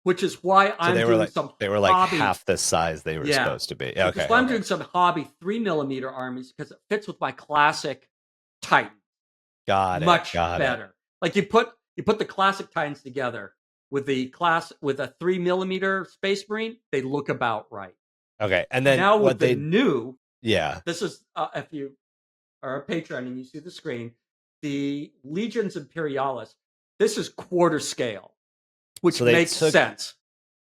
which is why So I'm they were doing like some they were like hobby. half the size they were supposed to be. Which is Okay. why I'm doing some hobby 3mm armies, because it fits with my classic Titan Got much it. better. Like you put the classic Titans together with a 3mm Space Marine, they look about right. Okay. And then Now what with the they new, yeah. this is if you are a patron and you see the screen, the Legions Imperialis, this is quarter scale, which So makes sense.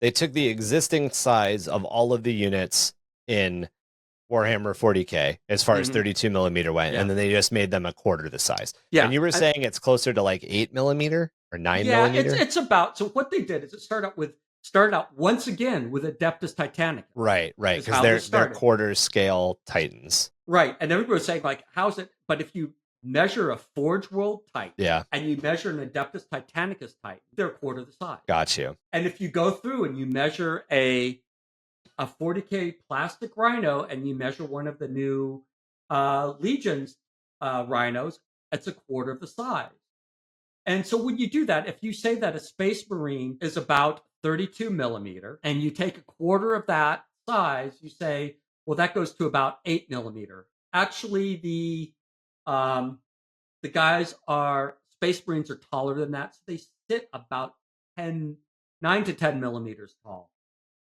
They took the existing size of all of the units in Warhammer 40k as far as 32mm went, and then they just made them a quarter the size. Yeah. And you were saying it's closer to like 8mm or 9mm? Yeah, it's about, so what they did is it started out once again with Adeptus Titanicus. Right, because they're quarter scale Titans. Right. And everybody was saying, like, how's it? But if you measure a Forge World Titan and you measure an Adeptus Titanicus Titan, they're a quarter the size. Got you. And if you go through and you measure a 40k plastic rhino and you measure one of the new Legions rhinos, it's a quarter of the size. And so when you do that, if you say that a Space Marine is about 32mm and you take a quarter of that size, you say, well, that goes to about 8mm. Actually, the guys Space Marines are taller than that, so they sit about 9 to 10mm tall.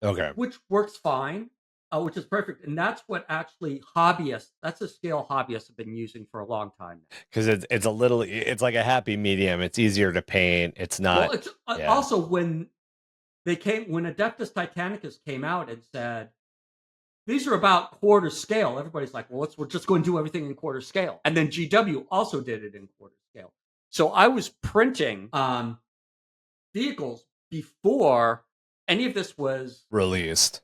Okay. Which works fine, which is perfect. And that's what actually that's a scale hobbyists have been using for a long time now. Because it's like a happy medium. It's easier to paint. It's not. Well, it's also when Adeptus Titanicus came out and said, these are about quarter scale, everybody's like, well, we're just going to do everything in quarter scale. And then GW also did it in quarter scale. So I was printing vehicles before any of this was released.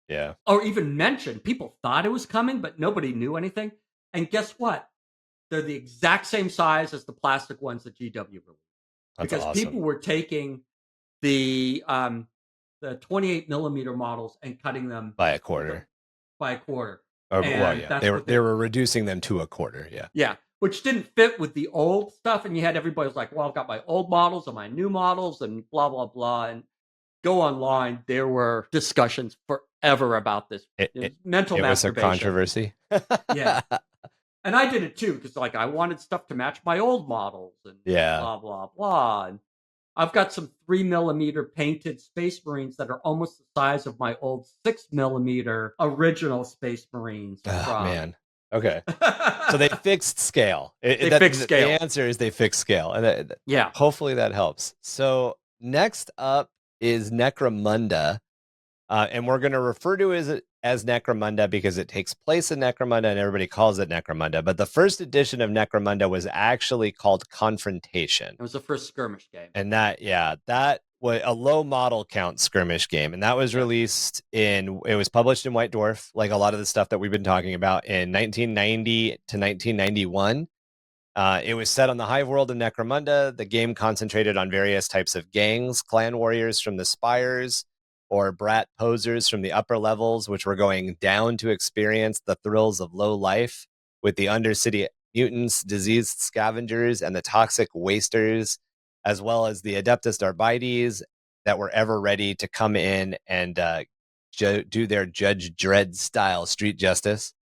Yeah. Or even mentioned. People thought it was coming, but nobody knew anything. And guess what? They're the exact same size as the plastic ones that GW released. Because awesome. People were taking the 28mm models and cutting them by a quarter. They were reducing them to a quarter. Yeah. Yeah. Which didn't fit with the old stuff. And you had everybody was like, well, I've got my old models and my new models and blah, blah, blah. And go online, there were discussions forever about this. Mental masturbation. It was a controversy. Yeah. And I did it too, because like I wanted stuff to match my old models and blah, blah, blah. And I've got some 3mm painted Space Marines that are almost the size of my old 6mm original Space Marines. Man. Okay. So they fixed scale. They fixed scale. The answer is they fixed scale. And hopefully that helps. So next up is Necromunda. And we're going to refer to it as Necromunda because it takes place in Necromunda and everybody calls it Necromunda. But the first edition of Necromunda was actually called Confrontation. It was the first skirmish game. And that was a low model count skirmish game. And that was released it was published in White Dwarf, like a lot of the stuff that we've been talking about, in 1990 to 1991. It was set on the Hive world of Necromunda. The game concentrated on various types of gangs, clan warriors from the spires, or brat posers from the upper levels, which were going down to experience the thrills of low life with the undercity mutants, diseased scavengers, and the toxic wasters, as well as the Adeptus Darbites that were ever ready to come in and do their Judge Dredd style street justice.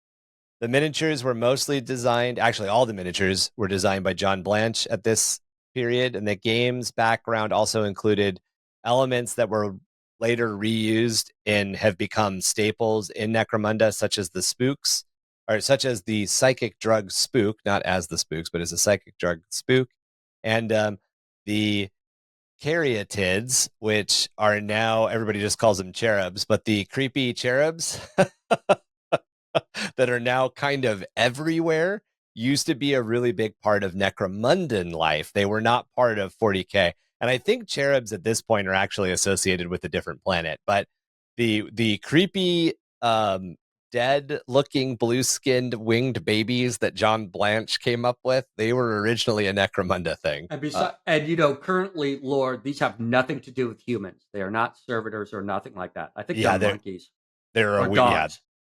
The miniatures were mostly designed, actually all the miniatures were designed by John Blanche at this period, and the game's background also included elements that were later reused and have become staples in Necromunda, such as the spooks, or such as the psychic drug spook, not as the spooks, but as a psychic drug spook, and the caryatids, which are now, everybody just calls them cherubs, but the creepy cherubs that are now kind of everywhere used to be a really big part of Necromundan life. They were not part of 40k. And I think cherubs at this point are actually associated with a different planet. But the creepy, dead-looking, blue-skinned, winged babies that John Blanche came up with, they were originally a Necromunda thing. And currently, Lord, these have nothing to do with humans. They are not servitors or nothing like that. I think they're monkeys. They're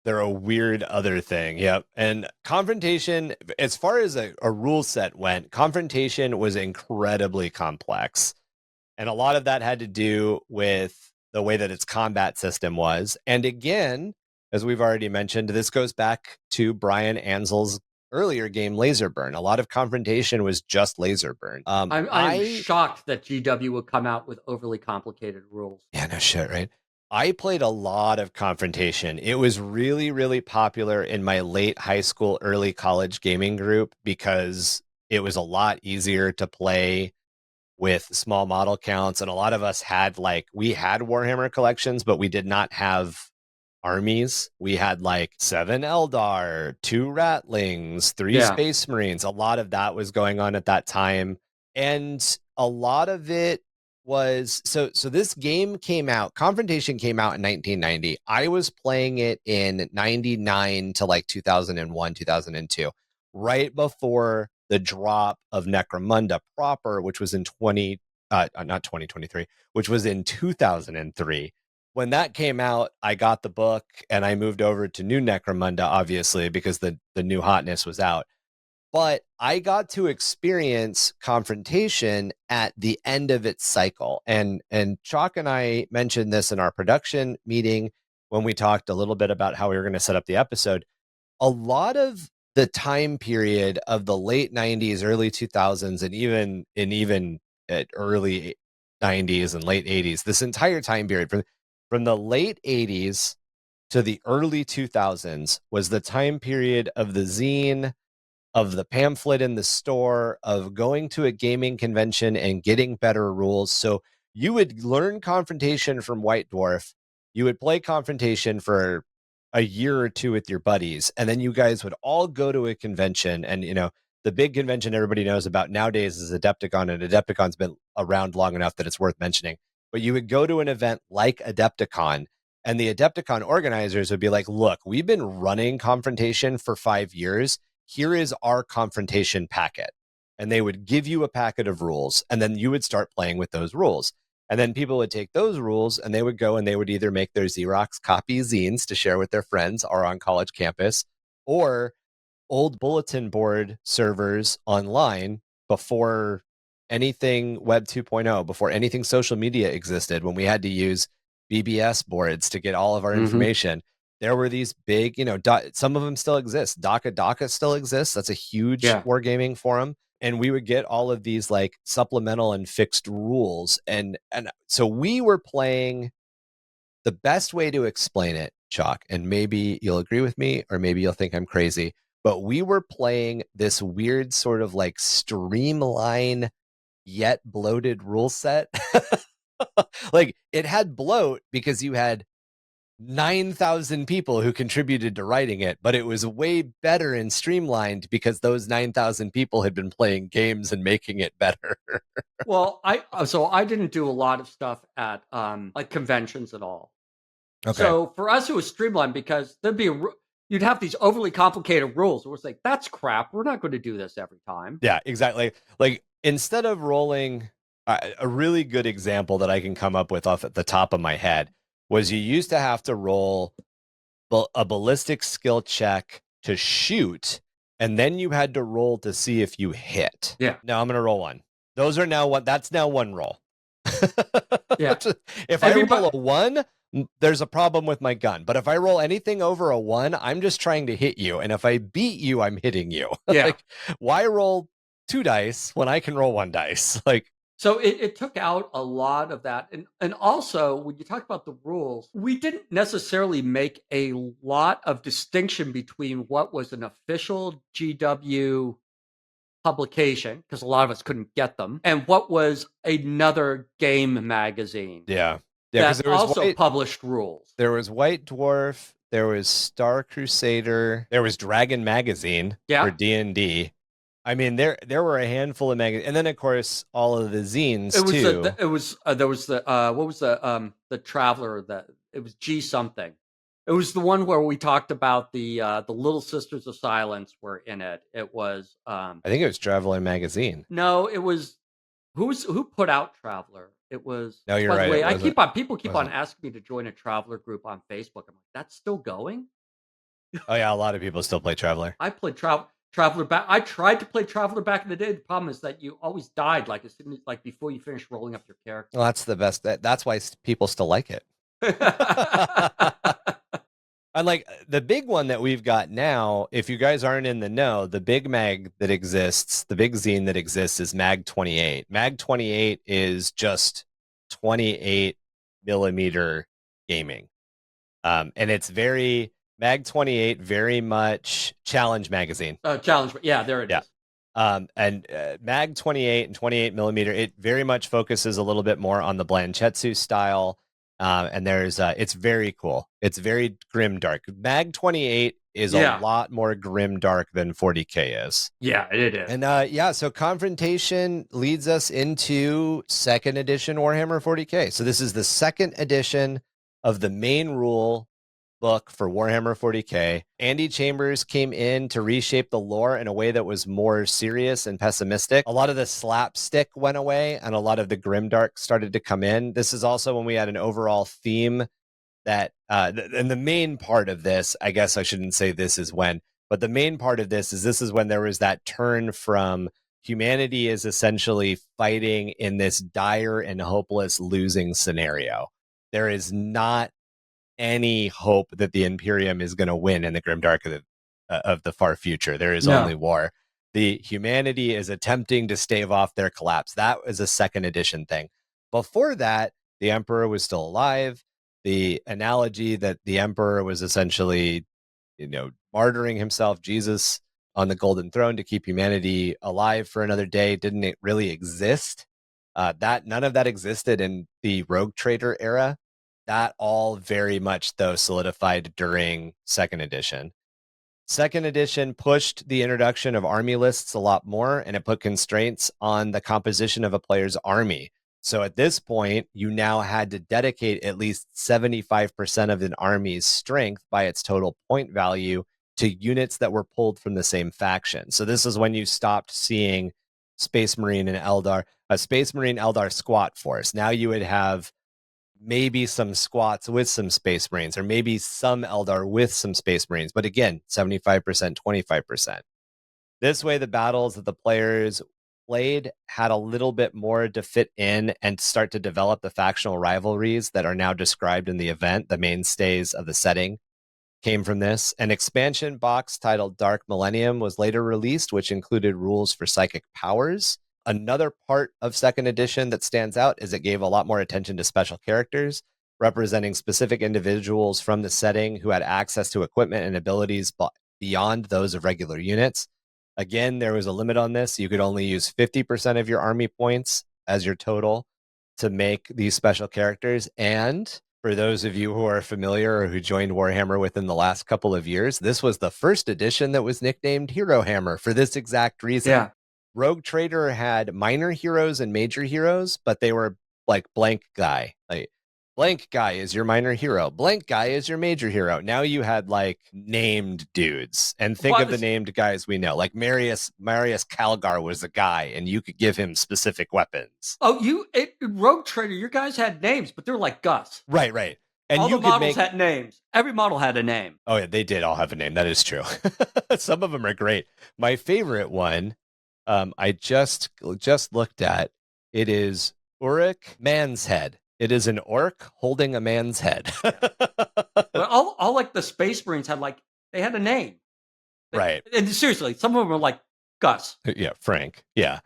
They're a weird other thing. Yep. And Confrontation, as far as a rule set went, Confrontation was incredibly complex. And a lot of that had to do with the way that its combat system was. And again, as we've already mentioned, this goes back to Brian Ansel's earlier game, Laser Burn. A lot of Confrontation was just Laser Burn. I'm shocked that GW would come out with overly complicated rules. Yeah, no shit, right? I played a lot of Confrontation. It was really, really popular in my late high school, early college gaming group because it was a lot easier to play with small model counts. And a lot of us had we had Warhammer collections, but we did not have armies. We had 7 Eldar, 2 Ratlings, 3 Space Marines. A lot of that was going on at that time. And a lot of it was so this game came out, Confrontation came out in 1990. I was playing it in 99 to 2001, 2002, right before the drop of Necromunda proper, which was in not 2023, which was in 2003. When that came out, I got the book and I moved over to New Necromunda, obviously, because the new hotness was out. But I got to experience Confrontation at the end of its cycle. And Chalk and I mentioned this in our production meeting when we talked a little bit about how we were going to set up the episode. A lot of the time period of the late 90s, early 2000s, and even at early 90s and late 80s, this entire time period from the late 80s to the early 2000s was the time period of the zine, of the pamphlet in the store, of going to a gaming convention and getting better rules. So you would learn Confrontation from White Dwarf. You would play Confrontation for a year or two with your buddies, and then you guys would all go to a convention. And the big convention everybody knows about nowadays is Adepticon, and Adepticon's been around long enough that it's worth mentioning. But you would go to an event like Adepticon, and the Adepticon organizers would be like, look, we've been running Confrontation for 5 years. Here is our Confrontation packet. And they would give you a packet of rules, and then you would start playing with those rules. And then people would take those rules and they would go and they would either make their Xerox copy zines to share with their friends or on college campus, or old bulletin board servers online before anything Web 2.0, before anything social media existed, when we had to use BBS boards to get all of our information. There were these big, some of them still exist. DACA still exists. That's a huge wargaming forum. And we would get all of these supplemental and fixed rules. And so we were playing, the best way to explain it, Chalk, and maybe you'll agree with me or maybe you'll think I'm crazy, but we were playing this weird sort of streamline yet bloated rule set. It had bloat because you had 9,000 people who contributed to writing it, but it was way better and streamlined because those 9,000 people had been playing games and making it better. Well, I didn't do a lot of stuff at conventions at all. Okay. So for us, it was streamlined because you'd have these overly complicated rules. It was like, that's crap. We're not going to do this every time. Yeah, exactly. Instead of rolling, a really good example that I can come up with off at the top of my head was you used to have to roll a ballistic skill check to shoot, and then you had to roll to see if you hit. Yeah. Now I'm going to roll one. Those are now that's now one roll. Yeah. If I roll a 1, there's a problem with my gun. But if I roll anything over a 1, I'm just trying to hit you. And if I beat you, I'm hitting you. Yeah. Why roll 2 dice when I can roll 1 dice? So it took out a lot of that. And also, when you talk about the rules, we didn't necessarily make a lot of distinction between what was an official GW publication, because a lot of us couldn't get them, and what was another game magazine. Yeah. That also published rules. There was White Dwarf, there was Star Crusader, there was Dragon Magazine for D&D. I mean, there were a handful of magazines, and then of course all of the zines too. There was what was the Traveler, that it was G something. It was the one where we talked about the Little Sisters of Silence were in it. It was I think it was Traveler Magazine. No, it was who put out Traveler. It was. No, you're right. People keep on asking me to join a Traveler group on Facebook. I'm like, that's still going? Oh yeah, a lot of people still play Traveler. I played Traveler back. I tried to play Traveler back in the day. The problem is that you always died like as soon as like before you finished rolling up your character. Well, that's the best. That's why people still like it. And like the big one that we've got now, if you guys aren't in the know, the big mag that exists, the big zine that exists is Mag 28. Mag 28 is just 28 millimeter gaming. And it's very Mag 28, very much challenge magazine. Challenge, yeah, there it is. And Mag 28 and 28 millimeter, it very much focuses a little bit more on the Blanchetsu style. And there's it's very cool. It's very grimdark. Mag 28 is a lot more grimdark than 40k is. Yeah, it is. And so Confrontation leads us into second edition Warhammer 40k. So this is the second edition of the main rule book for Warhammer 40k. Andy Chambers came in to reshape the lore in a way that was more serious and pessimistic. A lot of the slapstick went away and a lot of the grimdark started to come in. This is also when we had an overall theme that and the main part of this, I guess I shouldn't say this is when, but the main part of this is when there was that turn from humanity is essentially fighting in this dire and hopeless losing scenario. There is not any hope that the Imperium is going to win in the grimdark of the far future. There is only war. The humanity is attempting to stave off their collapse. That was a second edition thing. Before that, the Emperor was still alive. The analogy that the Emperor was essentially, martyring himself, Jesus on the golden throne to keep humanity alive for another day, didn't really exist. None of that existed in the Rogue Trader era. That all very much, though, solidified during second edition. Second edition pushed the introduction of army lists a lot more, and it put constraints on the composition of a player's army. So at this point, you now had to dedicate at least 75% of an army's strength by its total point value to units that were pulled from the same faction. So this is when you stopped seeing Space Marine and Eldar, a Space Marine Eldar squat force. Now you would have maybe some squats with some Space Marines, or maybe some Eldar with some Space Marines. But again, 75%, 25%. This way, the battles that the players played had a little bit more to fit in and start to develop the factional rivalries that are now described in the event. The mainstays of the setting came from this. An expansion box titled Dark Millennium was later released, which included rules for psychic powers. Another part of second edition that stands out is it gave a lot more attention to special characters, representing specific individuals from the setting who had access to equipment and abilities beyond those of regular units. Again, there was a limit on this. You could only use 50% of your army points as your total to make these special characters. And for those of you who are familiar or who joined Warhammer within the last couple of years, this was the first edition that was nicknamed Hero Hammer for this exact reason. Yeah. Rogue Trader had minor heroes and major heroes, but they were like blank guy. Like blank guy is your minor hero. Blank guy is your major hero. Now you had like named dudes, and think of the named guys we know. Like Marius Calgar was a guy, and you could give him specific weapons. Oh, Rogue Trader, your guys had names, but they're like Gus. Right. And all the models had names. Every model had a name. Oh yeah, they did all have a name. That is true. Some of them are great. My favorite one, I just looked at. It is Uruk Man's Head. It is an orc holding a man's head. Well, all like the Space Marines had they had a name. Right. And seriously, some of them were like Gus. Yeah, Frank. Yeah.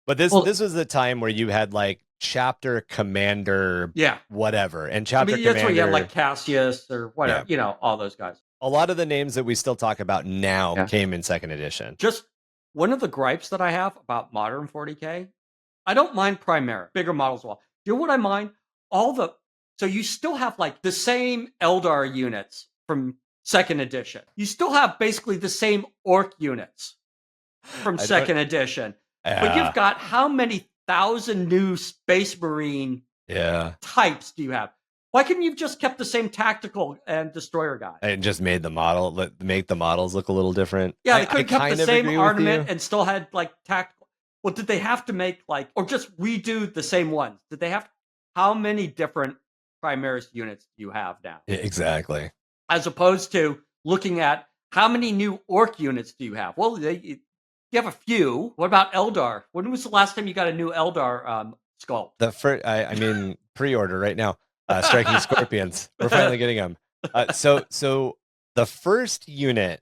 But this was the time where you had like chapter commander, whatever. And chapter commander. That's where you had like Cassius or whatever, all those guys. A lot of the names that we still talk about now came in second edition. Just one of the gripes that I have about modern 40k, I don't mind Primera, bigger models. Well, you know what I mind? So you still have like the same Eldar units from second edition. You still have basically the same orc units from second edition. But you've got how many thousand new Space Marine types do you have? Why couldn't you have just kept the same tactical and destroyer guy? And just made the models look a little different. Yeah, they could have kept the same ornament and still had like tactical. Well, did they have to make or just redo the same ones? Did they have? How many different Primaris units do you have now? Exactly. As opposed to looking at how many new orc units do you have? Well, you have a few. What about Eldar? When was the last time you got a new Eldar skull? The first, I mean, pre-order right now. Striking Scorpions. We're finally getting them. So the first unit.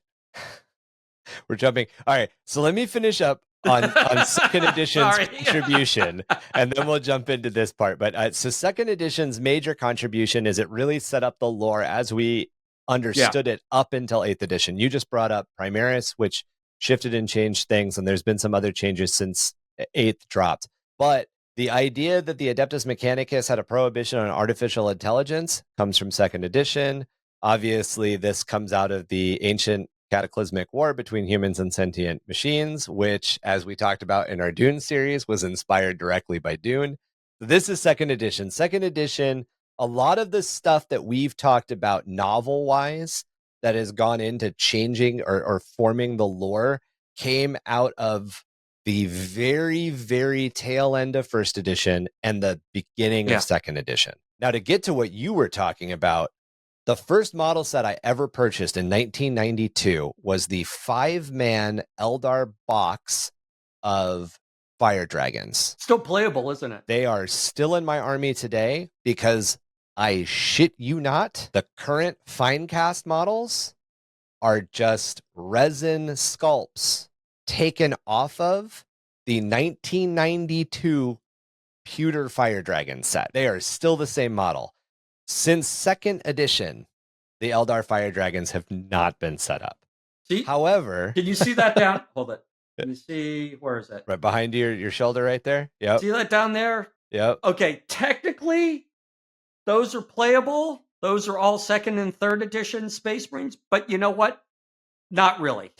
We're jumping. All right. So let me finish up on second edition's contribution, and then we'll jump into this part. But so second edition's major contribution is it really set up the lore as we understood it up until 8th edition. You just brought up Primaris, which shifted and changed things, and there's been some other changes since 8th dropped. But the idea that the Adeptus Mechanicus had a prohibition on artificial intelligence comes from second edition. Obviously, this comes out of the ancient cataclysmic war between humans and sentient machines, which, as we talked about in our Dune series, was inspired directly by Dune. This is second edition. Second edition, a lot of the stuff that we've talked about novel-wise that has gone into changing or forming the lore came out of the very, very tail end of first edition and the beginning of second edition. Now, to get to what you were talking about, the first model set I ever purchased in 1992 was the 5-man Eldar box of fire dragons. Still playable, isn't it? They are still in my army today because, I shit you not, the current Finecast models are just resin sculpts taken off of the 1992 pewter fire dragon set. They are still the same model. Since second edition, the Eldar fire dragons have not been set up. See? However, can you see that down? Hold it. Can you see, where is it? Right behind your shoulder right there? Yep. See that down there? Yep. Okay, technically, those are playable. Those are all second and third edition Space Marines, but you know what? Not really.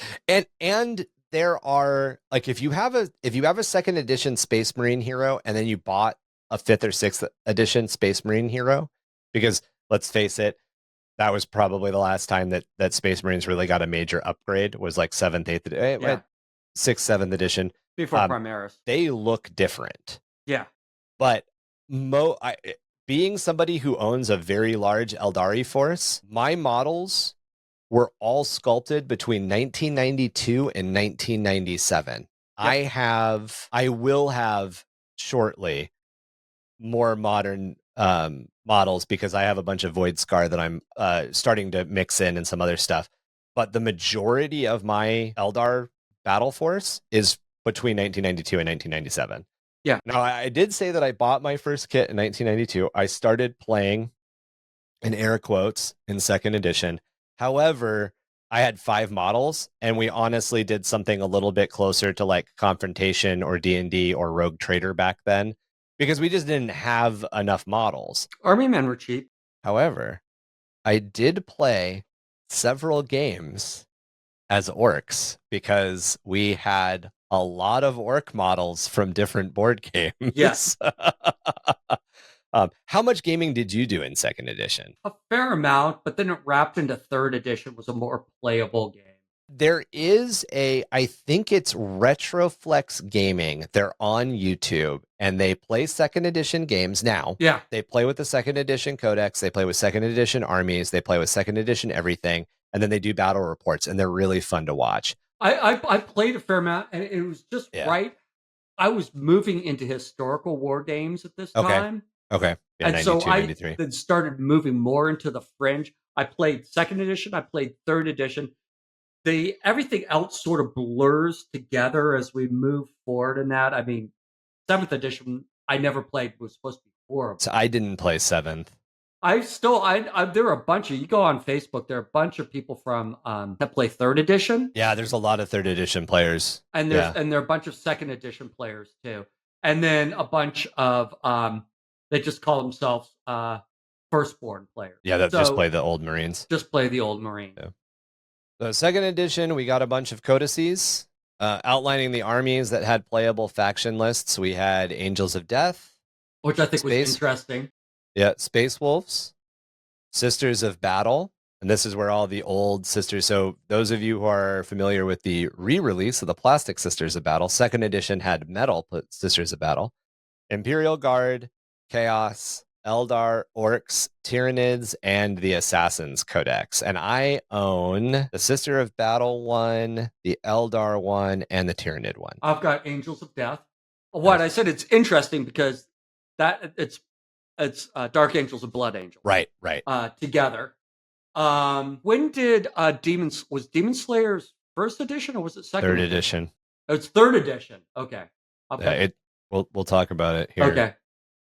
And there are, like, if you have a second edition Space Marine hero and then you bought a 5th or 6th edition Space Marine hero, because let's face it, that was probably the last time that Space Marines really got a major upgrade, was like 7th, 8th, 6th, 7th edition. Before Primaris. They look different. Yeah. But being somebody who owns a very large Eldari force, my models were all sculpted between 1992 and 1997. Yep. I will have shortly more modern models because I have a bunch of Void Scar that I'm starting to mix in and some other stuff. But the majority of my Eldar battle force is between 1992 and 1997. Yeah. Now, I did say that I bought my first kit in 1992. I started playing, in air quotes, in second edition. However, I had 5 models, and we honestly did something a little bit closer to like Confrontation or D&D or Rogue Trader back then, because we just didn't have enough models. Army men were cheap. However, I did play several games as orcs because we had a lot of orc models from different board games. Yes. How much gaming did you do in second edition? A fair amount, but then it wrapped into third edition, was a more playable game. There is I think it's Retroflex Gaming. They're on YouTube and they play second edition games now. Yeah. They play with the second edition codex. They play with second edition armies. They play with second edition everything. And then they do battle reports, and they're really fun to watch. I played a fair amount, and it was just right. I was moving into historical war games at this time. Okay. Yeah, and 92, so I 93. then started moving more into the fringe. I played second edition. I played third edition. Everything else sort of blurs together as we move forward in that. I mean, 7th edition, I never played, was supposed to be horrible. So I didn't play 7th. There are a bunch of, you go on Facebook, there are a bunch of people from that play third edition. Yeah, there's a lot of third edition players. And there are a bunch of second edition players too. And then a bunch of they just call themselves firstborn players. Yeah, that just play the old Marines. Just play the old Marine. Yeah. So second edition, we got a bunch of codices outlining the armies that had playable faction lists. We had Angels of Death, which I think was interesting. Yeah, Space Wolves, Sisters of Battle, and this is where all the old sisters. So those of you who are familiar with the re-release of the plastic Sisters of Battle, second edition had metal Sisters of Battle, Imperial Guard, Chaos, Eldar, Orcs, Tyranids, and the Assassin's Codex. And I own the Sister of Battle one, the Eldar one, and the Tyranid one. I've got Angels of Death. What I said, it's interesting because that it's Dark Angels and Blood Angels. Right. Together. When did Demon Slayer's first edition, or was it second? Third edition. Oh, it's third edition. Okay. We'll talk about it here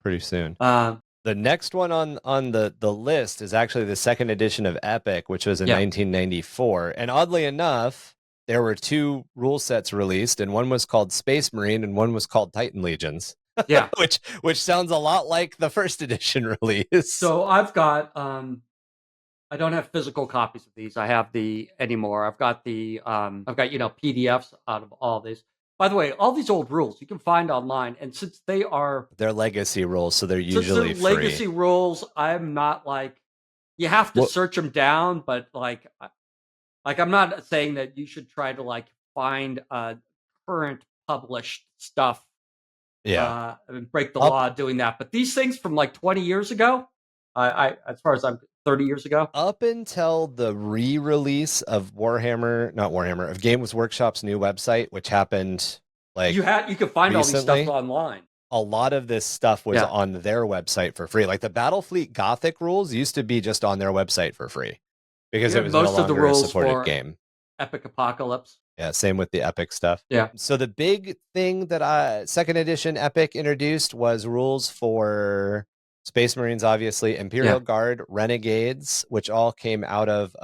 pretty soon. The next one on the list is actually the second edition of Epic, which was in 1994. And oddly enough, there were two rule sets released, and one was called Space Marine and one was called Titan Legions. Yeah. which sounds a lot like the first edition release. So I've got I don't have physical copies of these. I have anymore. I've got PDFs out of all these. By the way, all these old rules you can find online, and since they're legacy rules, so they're usually free. Legacy rules, I'm not like you have to search them down, but like I'm not saying that you should try to like find current published stuff. Yeah, and break the law doing that. But these things from like 20 years ago, as far as I'm 30 years ago, up until the re-release of of Games Workshop's new website, which happened like you could find recently, all these stuff online. A lot of this stuff was on their website for free. Like the Battlefleet Gothic rules used to be just on their website for free because it was most no of the longer rules a supported for game. Epic Apocalypse. Yeah, same with the Epic stuff. Yeah. So the big thing that second edition Epic introduced was rules for Space Marines, obviously, Imperial Guard, Renegades, which all came out of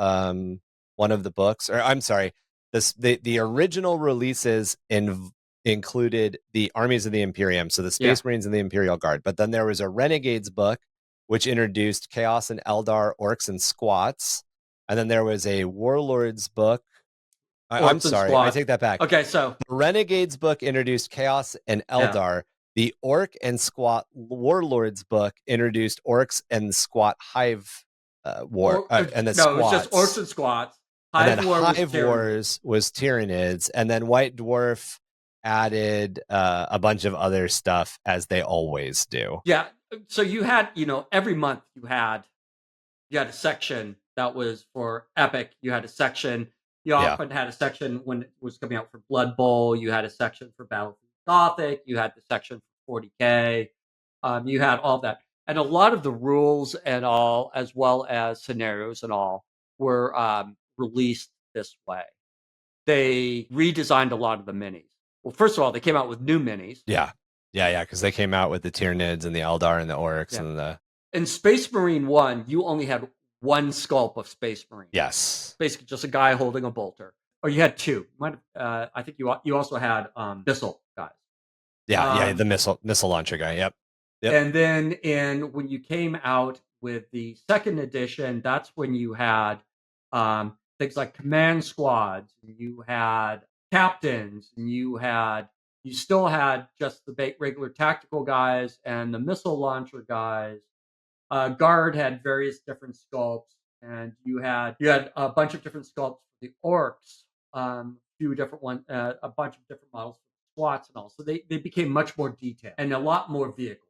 one of the books. Or I'm sorry, the original releases included the armies of the Imperium, so the Space Marines and the Imperial Guard. But then there was a Renegades book, which introduced Chaos and Eldar, Orcs and Squats. And then there was a Warlords book. I'm sorry, I take that back. Okay, so the Renegades book introduced Chaos and Eldar. Yeah. The Orc and Squat Warlords book introduced Orcs and Squat Hive War. And the Squats. No, it was just Orcs and Squats. Hive Wars was Tyranids. And then White Dwarf added a bunch of other stuff, as they always do. Yeah, so you had, every month you had a section that was for Epic. You had a section. You often had a section when it was coming out for Blood Bowl. You had a section for Battlefield Gothic. You had the section for 40k. You had all that. And a lot of the rules and all, as well as scenarios and all, were released this way. They redesigned a lot of the minis. Well, first of all, they came out with new minis. Yeah, because they came out with the Tyranids and the Eldar and the Orcs and the... In Space Marine 1, you only had one sculpt of Space Marine. Yes. Basically just a guy holding a bolter. Or you had two. I think you also had missile guys. Yeah, the missile launcher guy. Yep. And then when you came out with the second edition, that's when you had things like command squads, and you had captains, and you still had just the regular tactical guys and the missile launcher guys. Guard had various different sculpts, and you had a bunch of different sculpts for the orcs, a bunch of different models for the squats and all. So they became much more detailed and a lot more vehicle.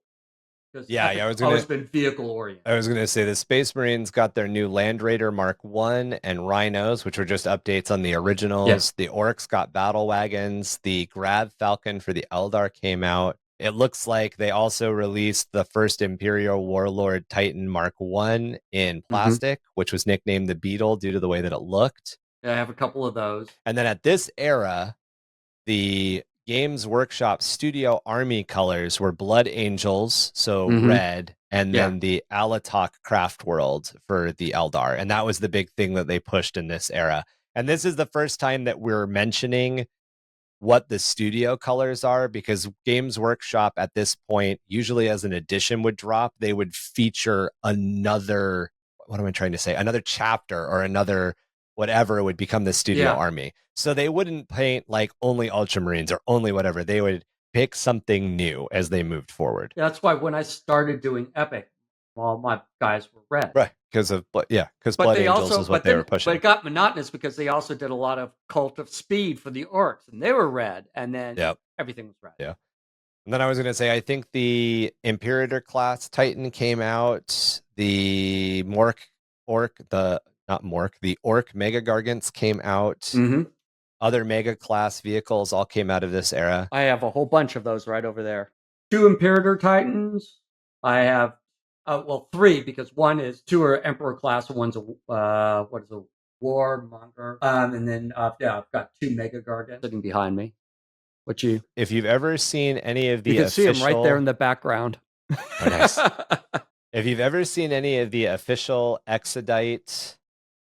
Always been vehicle oriented. I was going to say the Space Marines got their new Land Raider Mark I and Rhinos, which were just updates on the originals. Yes. The Orcs got battle wagons. The Grav Falcon for the Eldar came out. It looks like they also released the first Imperial Warlord Titan Mark I in plastic, which was nicknamed the Beetle due to the way that it looked. Yeah, I have a couple of those. And then at this era, the Games Workshop Studio Army colors were Blood Angels, so red, and then the Alatok Craft World for the Eldar. And that was the big thing that they pushed in this era. And this is the first time that we're mentioning what the studio colors are, because Games Workshop at this point, usually as an edition would drop, they would feature another chapter or another whatever would become the studio army. So they wouldn't paint like only Ultramarines or only whatever. They would pick something new as they moved forward. That's why when I started doing Epic, all my guys were red. Right, because Blood Angels is what they were pushing. But it got monotonous because they also did a lot of Cult of Speed for the Orcs, and they were red, and then everything was red. Yeah. And then I was going to say, I think the Imperator class Titan came out. The the Orc Mega Gargants came out. Mm-hmm. Other Mega class vehicles all came out of this era. I have a whole bunch of those right over there. 2 Imperator Titans. I have, well, 3, because two are Emperor class, and one's a Warmonger. And then, yeah, I've got 2 Mega Gargants sitting behind me. If you've ever seen any of the You can see them right there in the background. Oh, nice. If you've ever seen any of the official Exodite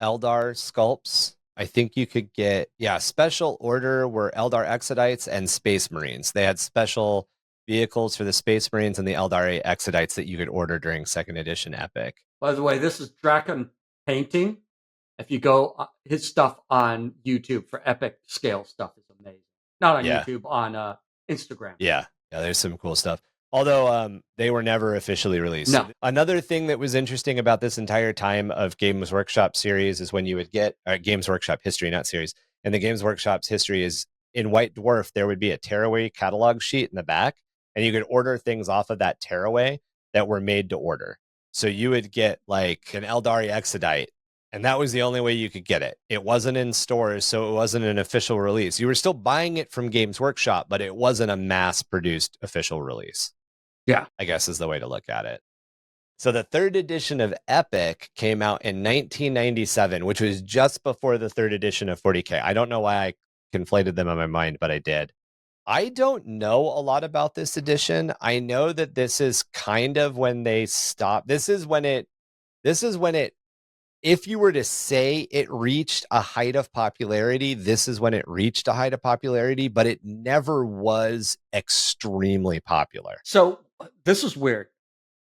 Eldar sculpts, I think you could get, Special Order were Eldar Exodites and Space Marines. They had special vehicles for the Space Marines and the Eldar Exodites that you could order during 2nd edition Epic. By the way, this is Draken Painting. If you go, his stuff on YouTube for Epic scale stuff is amazing. Not on YouTube, on Instagram. Yeah, there's some cool stuff. Although they were never officially released. No. Another thing that was interesting about this entire time of Games Workshop series is when you would get Games Workshop history, not series. And the Games Workshop's history is in White Dwarf, there would be a tearaway catalog sheet in the back, and you could order things off of that tearaway that were made to order. So you would get like an Eldari Exodite, and that was the only way you could get it. It wasn't in stores, so it wasn't an official release. You were still buying it from Games Workshop, but it wasn't a mass-produced official release. Yeah, I guess is the way to look at it. So the 3rd edition of Epic came out in 1997, which was just before the 3rd edition of 40k. I don't know why I conflated them in my mind, but I did. I don't know a lot about this edition. I know that this is kind of when they stopped. This is when it, if you were to say it reached a height of popularity, this is when it reached a height of popularity, but it never was extremely popular. So this is weird.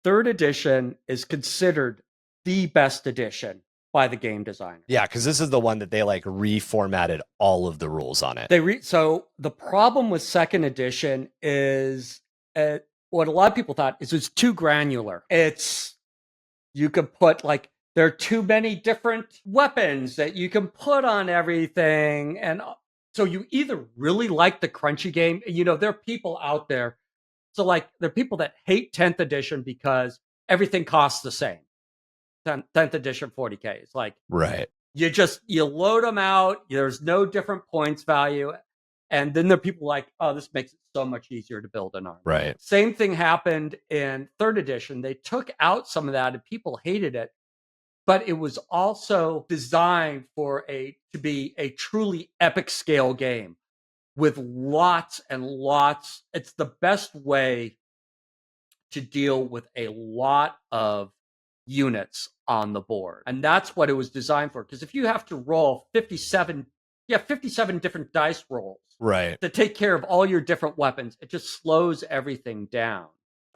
3rd edition is considered the best edition by the game designer. Yeah, because this is the one that they like reformatted all of the rules on it. So the problem with 2nd edition is what a lot of people thought is it's too granular. You could put there are too many different weapons that you can put on everything. And so you either really like the crunchy game, there are people out there. So there are people that hate 10th edition because everything costs the same. 10th edition 40k. It's right. You load them out. There's no different points value. And then there are people oh, this makes it so much easier to build an army. Right. Same thing happened in 3rd edition. They took out some of that and people hated it. But it was also designed to be a truly epic scale game with lots and lots. It's the best way to deal with a lot of units on the board. And that's what it was designed for. Because if you have to roll 57 different dice rolls to take care of all your different weapons, it just slows everything down.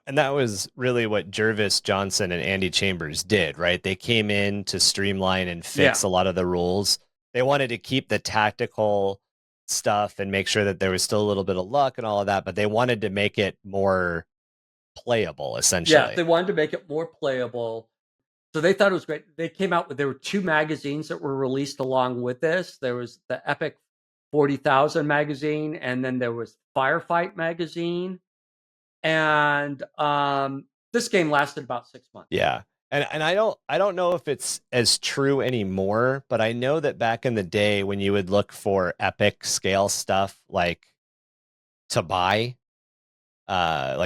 And that was really what Jervis Johnson and Andy Chambers did, right? They came in to streamline and fix a lot of the rules. They wanted to keep the tactical stuff and make sure that there was still a little bit of luck and all of that, but they wanted to make it more playable, essentially. Yeah, they wanted to make it more playable. So they thought it was great. There were 2 magazines that were released along with this. There was the Epic 40,000 magazine, and then there was Firefight magazine. And this game lasted about 6 months. Yeah. And I don't know if it's as true anymore, but I know that back in the day when you would look for epic scale stuff to buy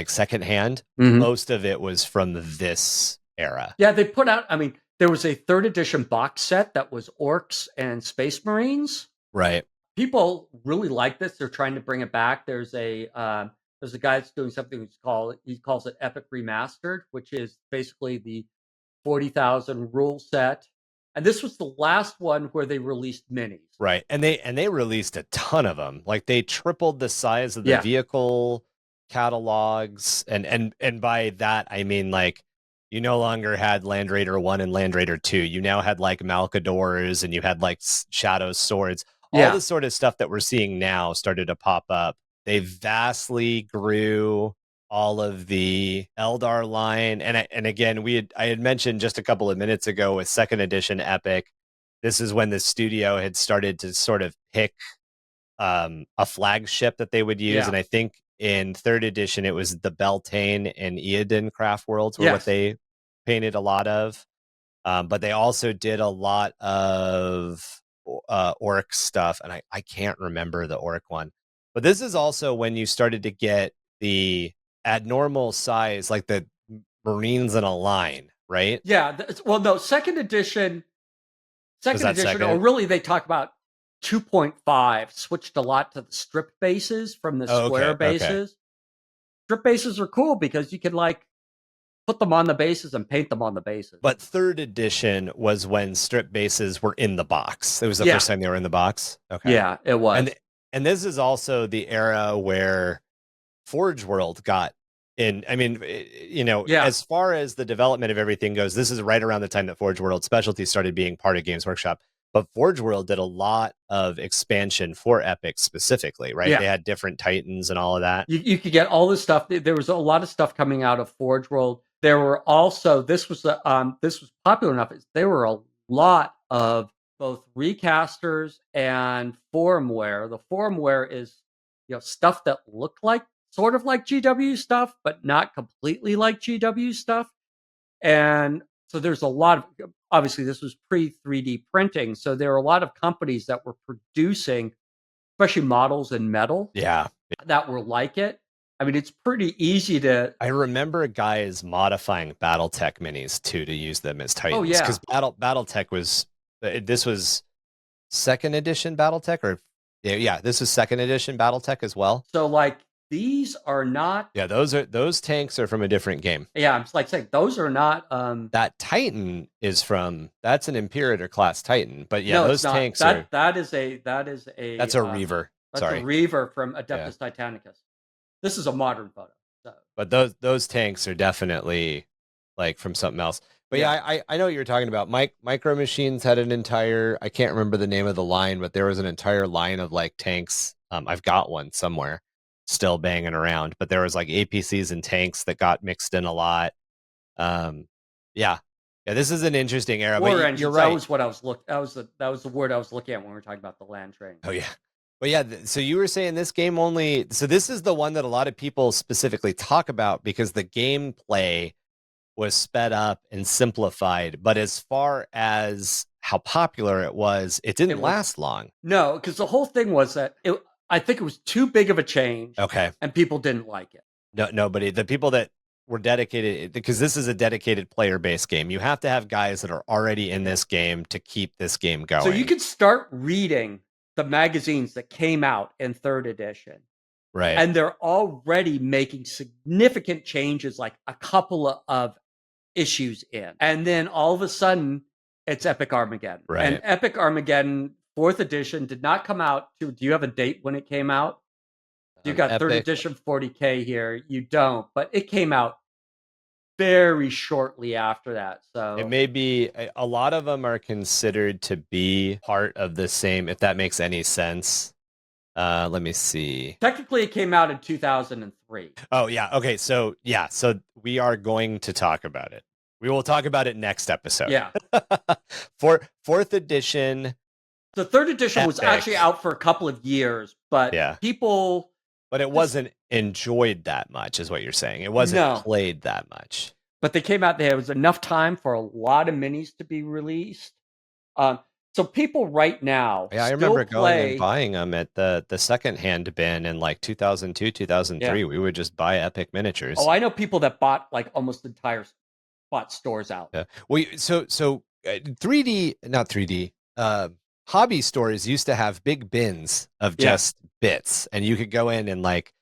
secondhand, most of it was from this era. Yeah, they put out, there was a 3rd edition box set that was Orcs and Space Marines. Right. People really like this. They're trying to bring it back. There's a guy that's doing something he calls it Epic Remastered, which is basically the 40,000 rule set. And this was the last one where they released minis. Right. And they released a ton of them. They tripled the size of the vehicle catalogs. And by that, I mean, you no longer had Land Raider 1 and Land Raider 2. You now had Malcadors, and you had Shadow Swords. All the sort of stuff that we're seeing now started to pop up. They vastly grew all of the Eldar line. And again, I had mentioned just a couple of minutes ago with 2nd edition Epic, this is when the studio had started to sort of pick a flagship that they would use. And I think in 3rd edition, it was the Beltane and Eatin craft worlds were what they painted a lot of. But they also did a lot of orc stuff, and I can't remember the orc one. But this is also when you started to get the abnormal size, like the Marines in a line, right? Yeah. Well, no, second edition, or really they talk about 2.5 switched a lot to the strip bases from the square bases. Okay. Strip bases are cool because you can like put them on the bases and paint them on the bases. But 3rd edition was when strip bases were in the box. It was the first time they were in the box. Okay. Yeah, it was. And this is also the era where Forge World got in. I mean, as far as the development of everything goes, this is right around the time that Forge World Specialty started being part of Games Workshop. But Forge World did a lot of expansion for Epic specifically, right? Yeah. They had different Titans and all of that. You could get all this stuff. There was a lot of stuff coming out of Forge World. There were also, this was popular enough. There were a lot of both recasters and forumware. The forumware is, stuff that looked sort of like GW stuff, but not completely like GW stuff. And so there's a lot of, obviously this was pre 3D printing. So there are a lot of companies that were producing, especially models in metal. Yeah. That were like it. I mean, it's pretty easy to. I remember guys modifying BattleTech minis too to use them as Titans. Oh yeah, because BattleTech was this was 2nd edition BattleTech, or this is 2nd edition BattleTech as well. So like these are not. Yeah, those tanks are from a different game. Yeah, I'm like saying those are not. That Titan is that's an Imperator class Titan, but yeah, no, those tanks are. That's a Reaver. That's a Reaver from Adeptus Titanicus. This is a modern photo. So. But those tanks are definitely like from something else. But I know what you're talking about. Micro Machines had an entire, I can't remember the name of the line, but there was an entire line of like tanks. I've got one somewhere still banging around, but there was like APCs and tanks that got mixed in a lot. Yeah, this is an interesting era. But you're right. That was what I was that was the word I was looking at when we were talking about the land train. Oh yeah. But yeah, so you were saying this game only, so this is the one that a lot of people specifically talk about because the gameplay was sped up and simplified. But as far as how popular it was, it didn't last long. No, because the whole thing was that I think it was too big of a change. Okay. And people didn't like it. No, nobody. The people that were dedicated, because this is a dedicated player-based game. You have to have guys that are already in this game to keep this game going. So you could start reading the magazines that came out in 3rd edition. Right. And they're already making significant changes, like a couple of issues in. And then all of a sudden, it's Epic Armageddon. Right. And Epic Armageddon 4th edition did not come out. Do you have a date when it came out? You've got Epic 3rd edition 40k here. You don't, but it came out very shortly after that. So it may be, a lot of them are considered to be part of the same, if that makes any sense. Let me see. Technically it came out in 2003. Oh yeah. Okay. So we are going to talk about it. We will talk about it next episode. Yeah. 4th edition. The 3rd edition Epic was actually out for a couple of years, but people. But it wasn't enjoyed that much, is what you're saying. It wasn't played that much. But they came out, there was enough time for a lot of minis to be released. So people right now I remember going and buying them at the secondhand bin in like 2002, 2003. We would just buy Epic miniatures. Oh, I know people that bought like almost entire stores out. Yeah. Well, so 3D, not 3D, hobby stores used to have big bins of just bits, and you could go in and like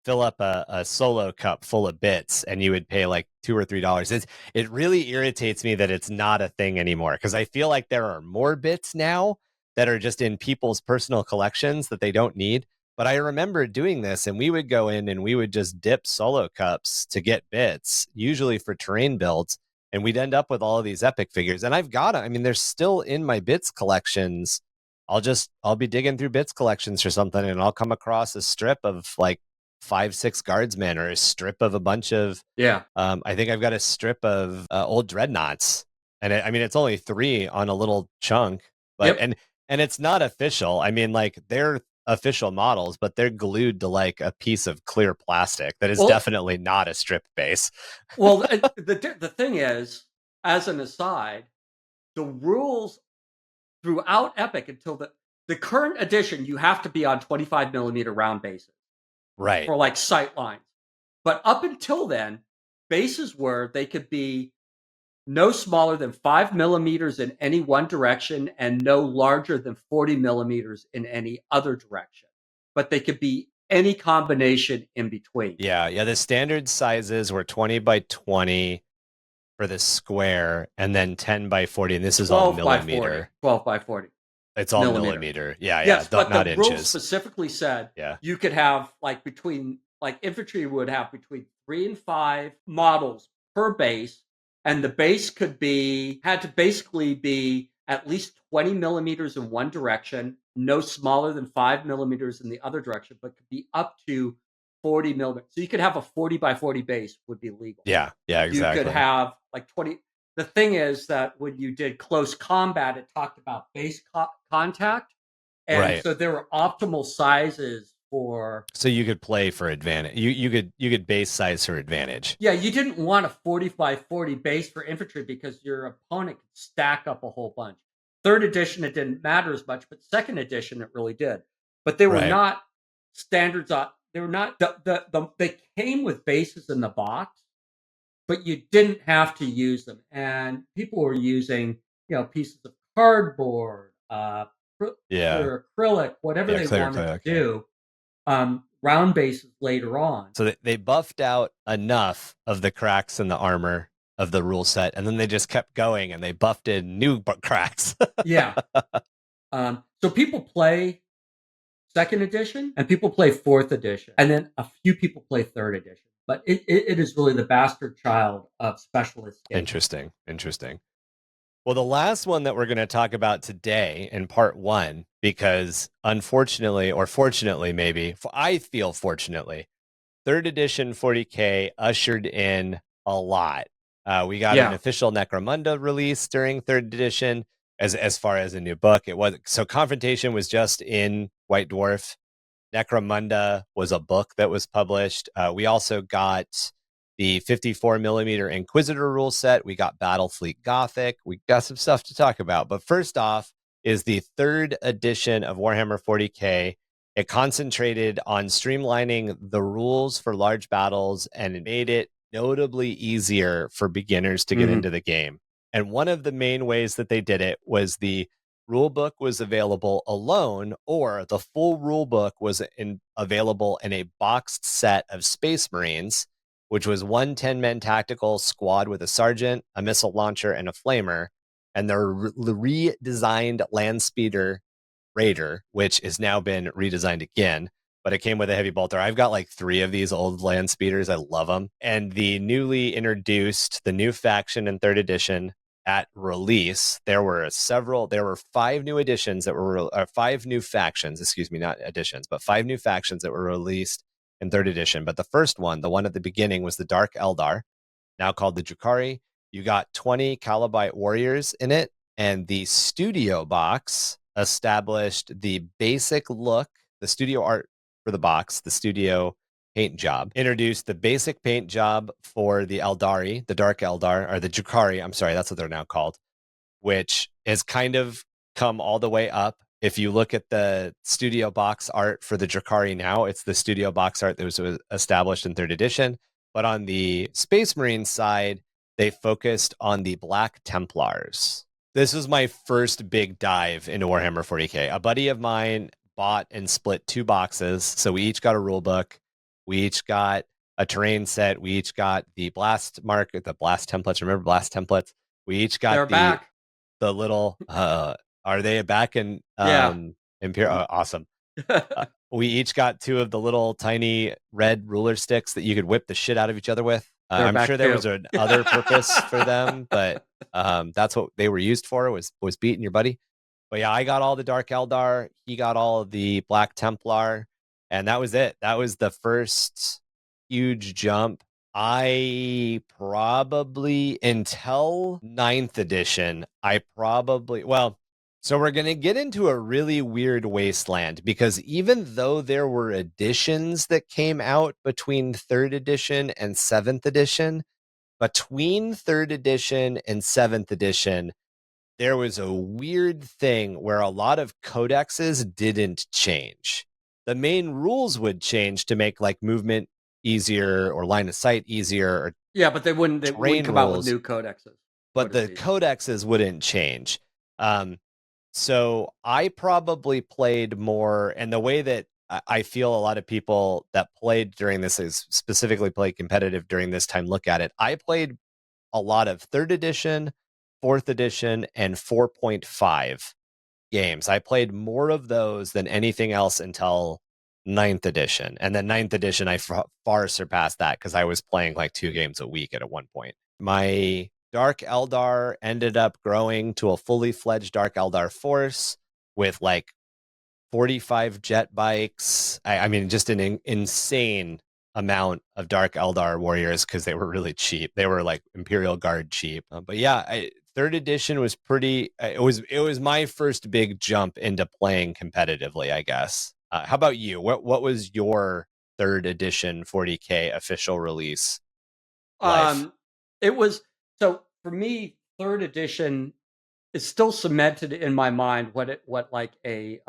fill up a solo cup full of bits, and you would pay like $2 or $3. It really irritates me that it's not a thing anymore, because I feel like there are more bits now that are just in people's personal collections that they don't need. But I remember doing this, and we would go in and we would just dip solo cups to get bits, usually for terrain builds. And we'd end up with all of these Epic figures. And I've got them. I mean, they're still in my bits collections. I'll be digging through bits collections or something, and I'll come across a strip of like 5-6 guardsmen, or a strip of a bunch of I think I've got a strip of old dreadnoughts, and it's only 3 on a little chunk, but and it's not official. I mean, like they're official models, but they're glued to like a piece of clear plastic that is Well- definitely not a strip base. Well, the thing is, as an aside, the rules throughout Epic until the current edition, you have to be on 25 millimeter round bases Right. for like sight lines. But up until then, bases were they could be no smaller than 5 millimeters in any one direction and no larger than 40 millimeters in any other direction. But they could be any combination in between. Yeah. The standard sizes were 20 by 20 for the square, and then 10 by 40, and this is all 12 by 40. millimeter. 12 by 40. It's all millimeter. Yeah, Yes, but not the rules inches. specifically said Yeah. you could have like infantry would have between 3 and 5 models per base, and the base had to basically be at least 20 millimeters in one direction, no smaller than 5 millimeters in the other direction, but could be up to 40 millimeters. So you could have a 40 by 40 base would be legal. Yeah, exactly. You could have like 20. The thing is that when you did close combat, it talked about base contact. And right. So there were optimal sizes for. So you could play for advantage. You could base size for advantage. Yeah, you didn't want a 40 by 40 base for infantry because your opponent could stack up a whole bunch. Third edition, it didn't matter as much, but second edition, it really did. But they were not standards. They were not. They came with bases in the box, but you didn't have to use them. And people were using, pieces of cardboard, clear acrylic, whatever they wanted to do, round bases later on. So they buffed out enough of the cracks in the armor of the rule set, and then they just kept going and they buffed in new cracks. Yeah. So people play second edition and people play fourth edition, and then a few people play third edition. But it is really the bastard child of specialist games. Interesting. Well, the last one that we're going to talk about today in part 1, because unfortunately, or fortunately maybe, I feel fortunately, third edition 40k ushered in a lot. We got an official Necromunda release during third edition as far as a new book. It was so Confrontation was just in White Dwarf. Necromunda was a book that was published. We also got the 54 millimeter Inquisitor rule set. We got Battlefleet Gothic. We got some stuff to talk about. But first off is the third edition of Warhammer 40k. It concentrated on streamlining the rules for large battles, and it made it notably easier for beginners to get into the game. And one of the main ways that they did it was the rulebook was available alone, or the full rulebook was available in a boxed set of Space Marines, which was one 10-man tactical squad with a sergeant, a missile launcher, and a flamer, and their redesigned land speeder Raider, which has now been redesigned again, but it came with a heavy bolter. I've got like 3 of these old land speeders. I love them. And the newly introduced, the new faction in third edition at release, there were 5 new editions that were, 5 new factions, excuse me, not editions, but 5 new factions that were released in third edition. But the first one, the one at the beginning, was the Dark Eldar, now called the Drukhari. You got 20 Calabite warriors in it, and the studio box established the basic look, the studio art for the box, the studio paint job, introduced the basic paint job for the Eldari, the Dark Eldar, or the Drukhari, I'm sorry, that's what they're now called, which has kind of come all the way up. If you look at the studio box art for the Drukhari now, it's the studio box art that was established in third edition. But on the Space Marine side, they focused on the Black Templars. This was my first big dive into Warhammer 40k. A buddy of mine bought and split 2 boxes. So we each got a rule book. We each got a terrain set. We each got the blast templates. Remember blast templates? We each got the little, are they back in Imperial? Awesome. We each got 2 of the little tiny red ruler sticks that you could whip the shit out of each other with. I'm sure there was another purpose for them, but that's what they were used for, was beating your buddy. But yeah, I got all the Dark Eldar. He got all of the Black Templar, and that was it. That was the first huge jump. I probably, until 9th edition, So we're going to get into a really weird wasteland because even though there were editions that came out between 3rd edition and 7th edition, between 3rd edition and 7th edition, there was a weird thing where a lot of codexes didn't change. The main rules would change to make like movement easier or line of sight easier. Or yeah, but they wouldn't come out with new codexes. But the codexes wouldn't change. So I probably played more, and the way that I feel a lot of people that played during this is specifically played competitive during this time look at it. I played a lot of 3rd edition, 4th edition, and 4.5 games. I played more of those than anything else until 9th edition. And then 9th edition, I far surpassed that because I was playing like 2 games a week at one point. My Dark Eldar ended up growing to a fully fledged Dark Eldar force with like 45 jet bikes. I mean, just an insane amount of Dark Eldar warriors because they were really cheap. They were like Imperial Guard cheap. But yeah, 3rd edition was pretty. It was my first big jump into playing competitively, I guess. How about you? What was your 3rd edition 40k official release life? It was, so for me, 3rd edition is still cemented in my mind what a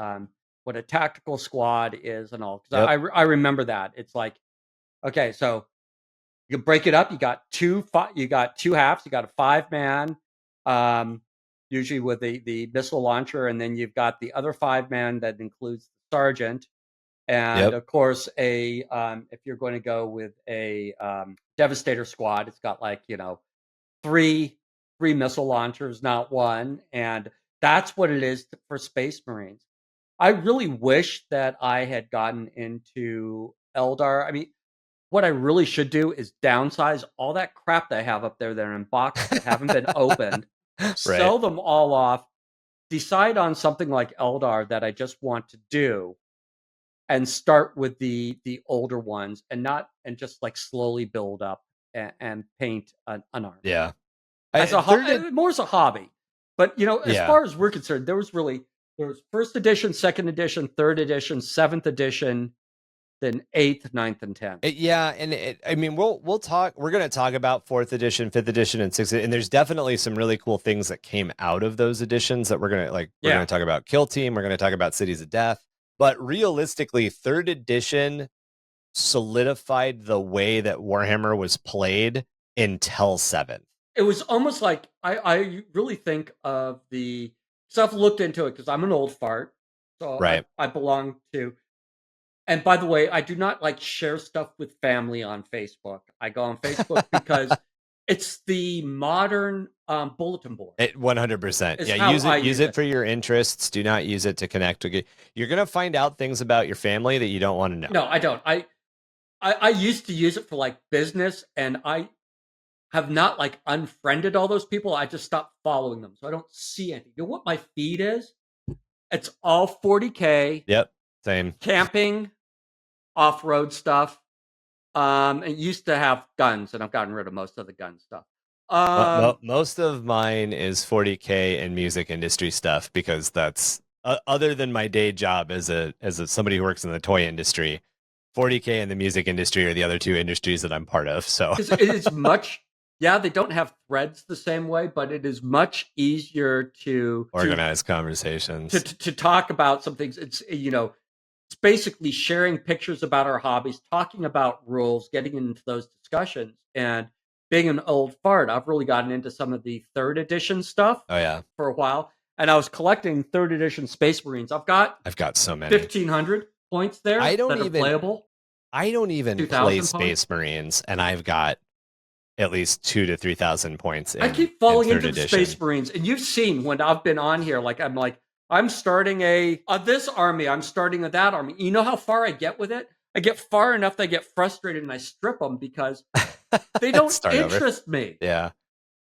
tactical squad is and all. Because I remember that. It's like, okay, so you break it up. You got two halves. You got a 5-man, usually with the missile launcher, and then you've got the other 5-man that includes the sergeant, and of course if you're going to go with a Devastator squad, it's got like three missile launchers, not one, and that's what it is for Space Marines. I really wish that I had gotten into Eldar. I mean, what I really should do is downsize all that crap that I have up there that are in boxes that haven't been opened, sell them all off, decide on something like Eldar that I just want to do, and start with the older ones, and just like slowly build up and paint an army. Yeah, as more as a hobby. But as far as we're concerned, there was 1st edition, 2nd edition, 3rd edition, 7th edition, then 8th, 9th, and 10th. I mean, we'll talk. We're going to talk about 4th edition, 5th edition, and 6th. And there's definitely some really cool things that came out of those editions that we're going to like. We're going to talk about Kill Team. We're going to talk about Cities of Death. But realistically, 3rd edition solidified the way that Warhammer was played until 7th. It was almost like I really think of the stuff. Looked into it because I'm an old fart, so I belong to. And by the way, I do not like share stuff with family on Facebook. I go on Facebook because it's the modern bulletin board. 100%. Yeah, use it for your interests. Do not use it to connect. You're gonna find out things about your family that you don't want to know. No, I don't. I used to use it for like business, and I have not like unfriended all those people. I just stopped following them, so I don't see anything. You know what my feed is? It's all 40k. Yep, same. Camping, off-road stuff. It used to have guns, and I've gotten rid of most of the gun stuff. Most of mine is 40k and music industry stuff because that's other than my day job as somebody who works in the toy industry. 40k and the music industry are the other 2 industries that I'm part of. So it is much. Yeah, they don't have threads the same way, but it is much easier to organize conversations, to talk about some things. It's it's basically sharing pictures about our hobbies, talking about rules, getting into those discussions. And being an old fart, I've really gotten into some of the 3rd edition stuff. Oh yeah, for a while, and I was collecting 3rd edition Space Marines. I've got so many 1,500 points there. I don't even playable. I don't even play Space Marines, and I've got at least 2,000 to 3,000 points. I keep falling into the Space Marines, and you've seen when I've been on here, I'm starting this army, I'm starting that army. You know how far I get with it? I get far enough that I get frustrated and I strip them because they don't interest me. Yeah,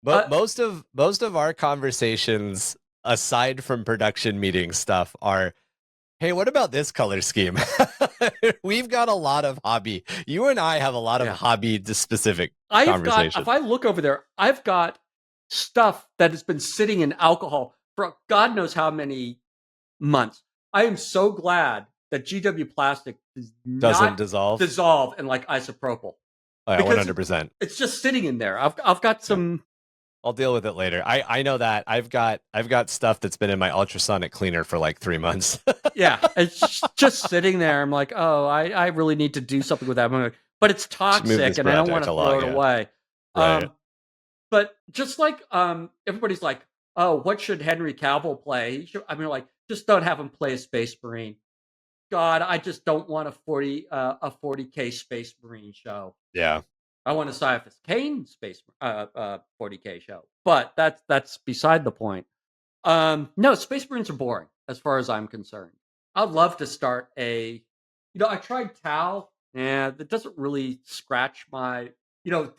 but most of our conversations, aside from production meeting stuff, are, hey, what about this color scheme? We've got a lot of hobby. You and I have a lot of hobby specific conversations. If I look over there, I've got stuff that has been sitting in alcohol for God knows how many months. I am so glad that GW plastic does Doesn't not dissolve. dissolve in like isopropyl. Oh, yeah, Because 100%. it's just sitting in there. I've got Yeah. some. I'll deal with it later. I know that I've got stuff that's been in my ultrasonic cleaner for like 3 months. Yeah, it's just sitting there. I'm like, oh, I really need to do something with that. But it's Should move toxic, this and I don't want project to throw along. it Yeah. away. Right. But just like everybody's like, oh, what should Henry Cavill play? I mean, like, just don't have him play a Space Marine. God, I just don't want a 40k Space Marine show. Yeah. I want a Cyphus Kane 40k show. But that's beside the point. No, Space Marines are boring as far as I'm concerned. I'd love to start I tried Tau. Yeah, that doesn't really scratch my.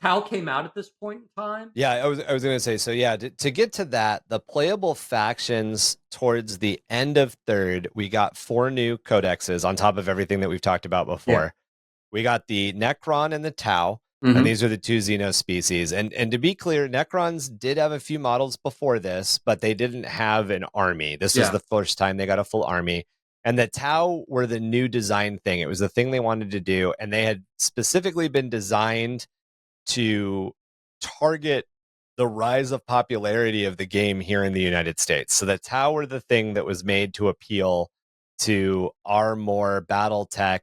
Tau came out at this point in time. Yeah, I was going to say, so yeah, to get to that, the playable factions towards the end of third, we got 4 new codexes on top of everything that we've talked about before. Yeah. We got the Necron and the Tau, Mhm. and these are the 2 Xeno species. And to be clear, Necrons did have a few models before this, but they didn't have an army. This was Yeah. the first time they got a full army. And the Tau were the new design thing. It was the thing they wanted to do, and they had specifically been designed to target the rise of popularity of the game here in the United States. So the Tau were the thing that was made to appeal to our more BattleTech,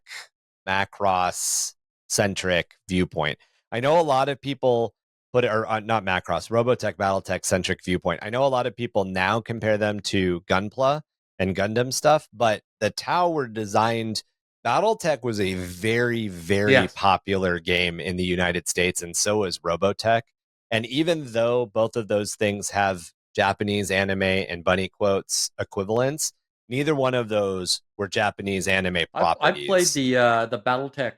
Macross centric viewpoint. I know a lot of people put it, or not Macross, Robotech, BattleTech centric viewpoint. I know a lot of people now compare them to Gunpla and Gundam stuff, but the Tau were designed. BattleTech was a very, very popular game in the United States, and so was Robotech. And even though both of those things have Japanese anime and bunny quotes equivalents, neither one of those were Japanese anime properties. I played the BattleTech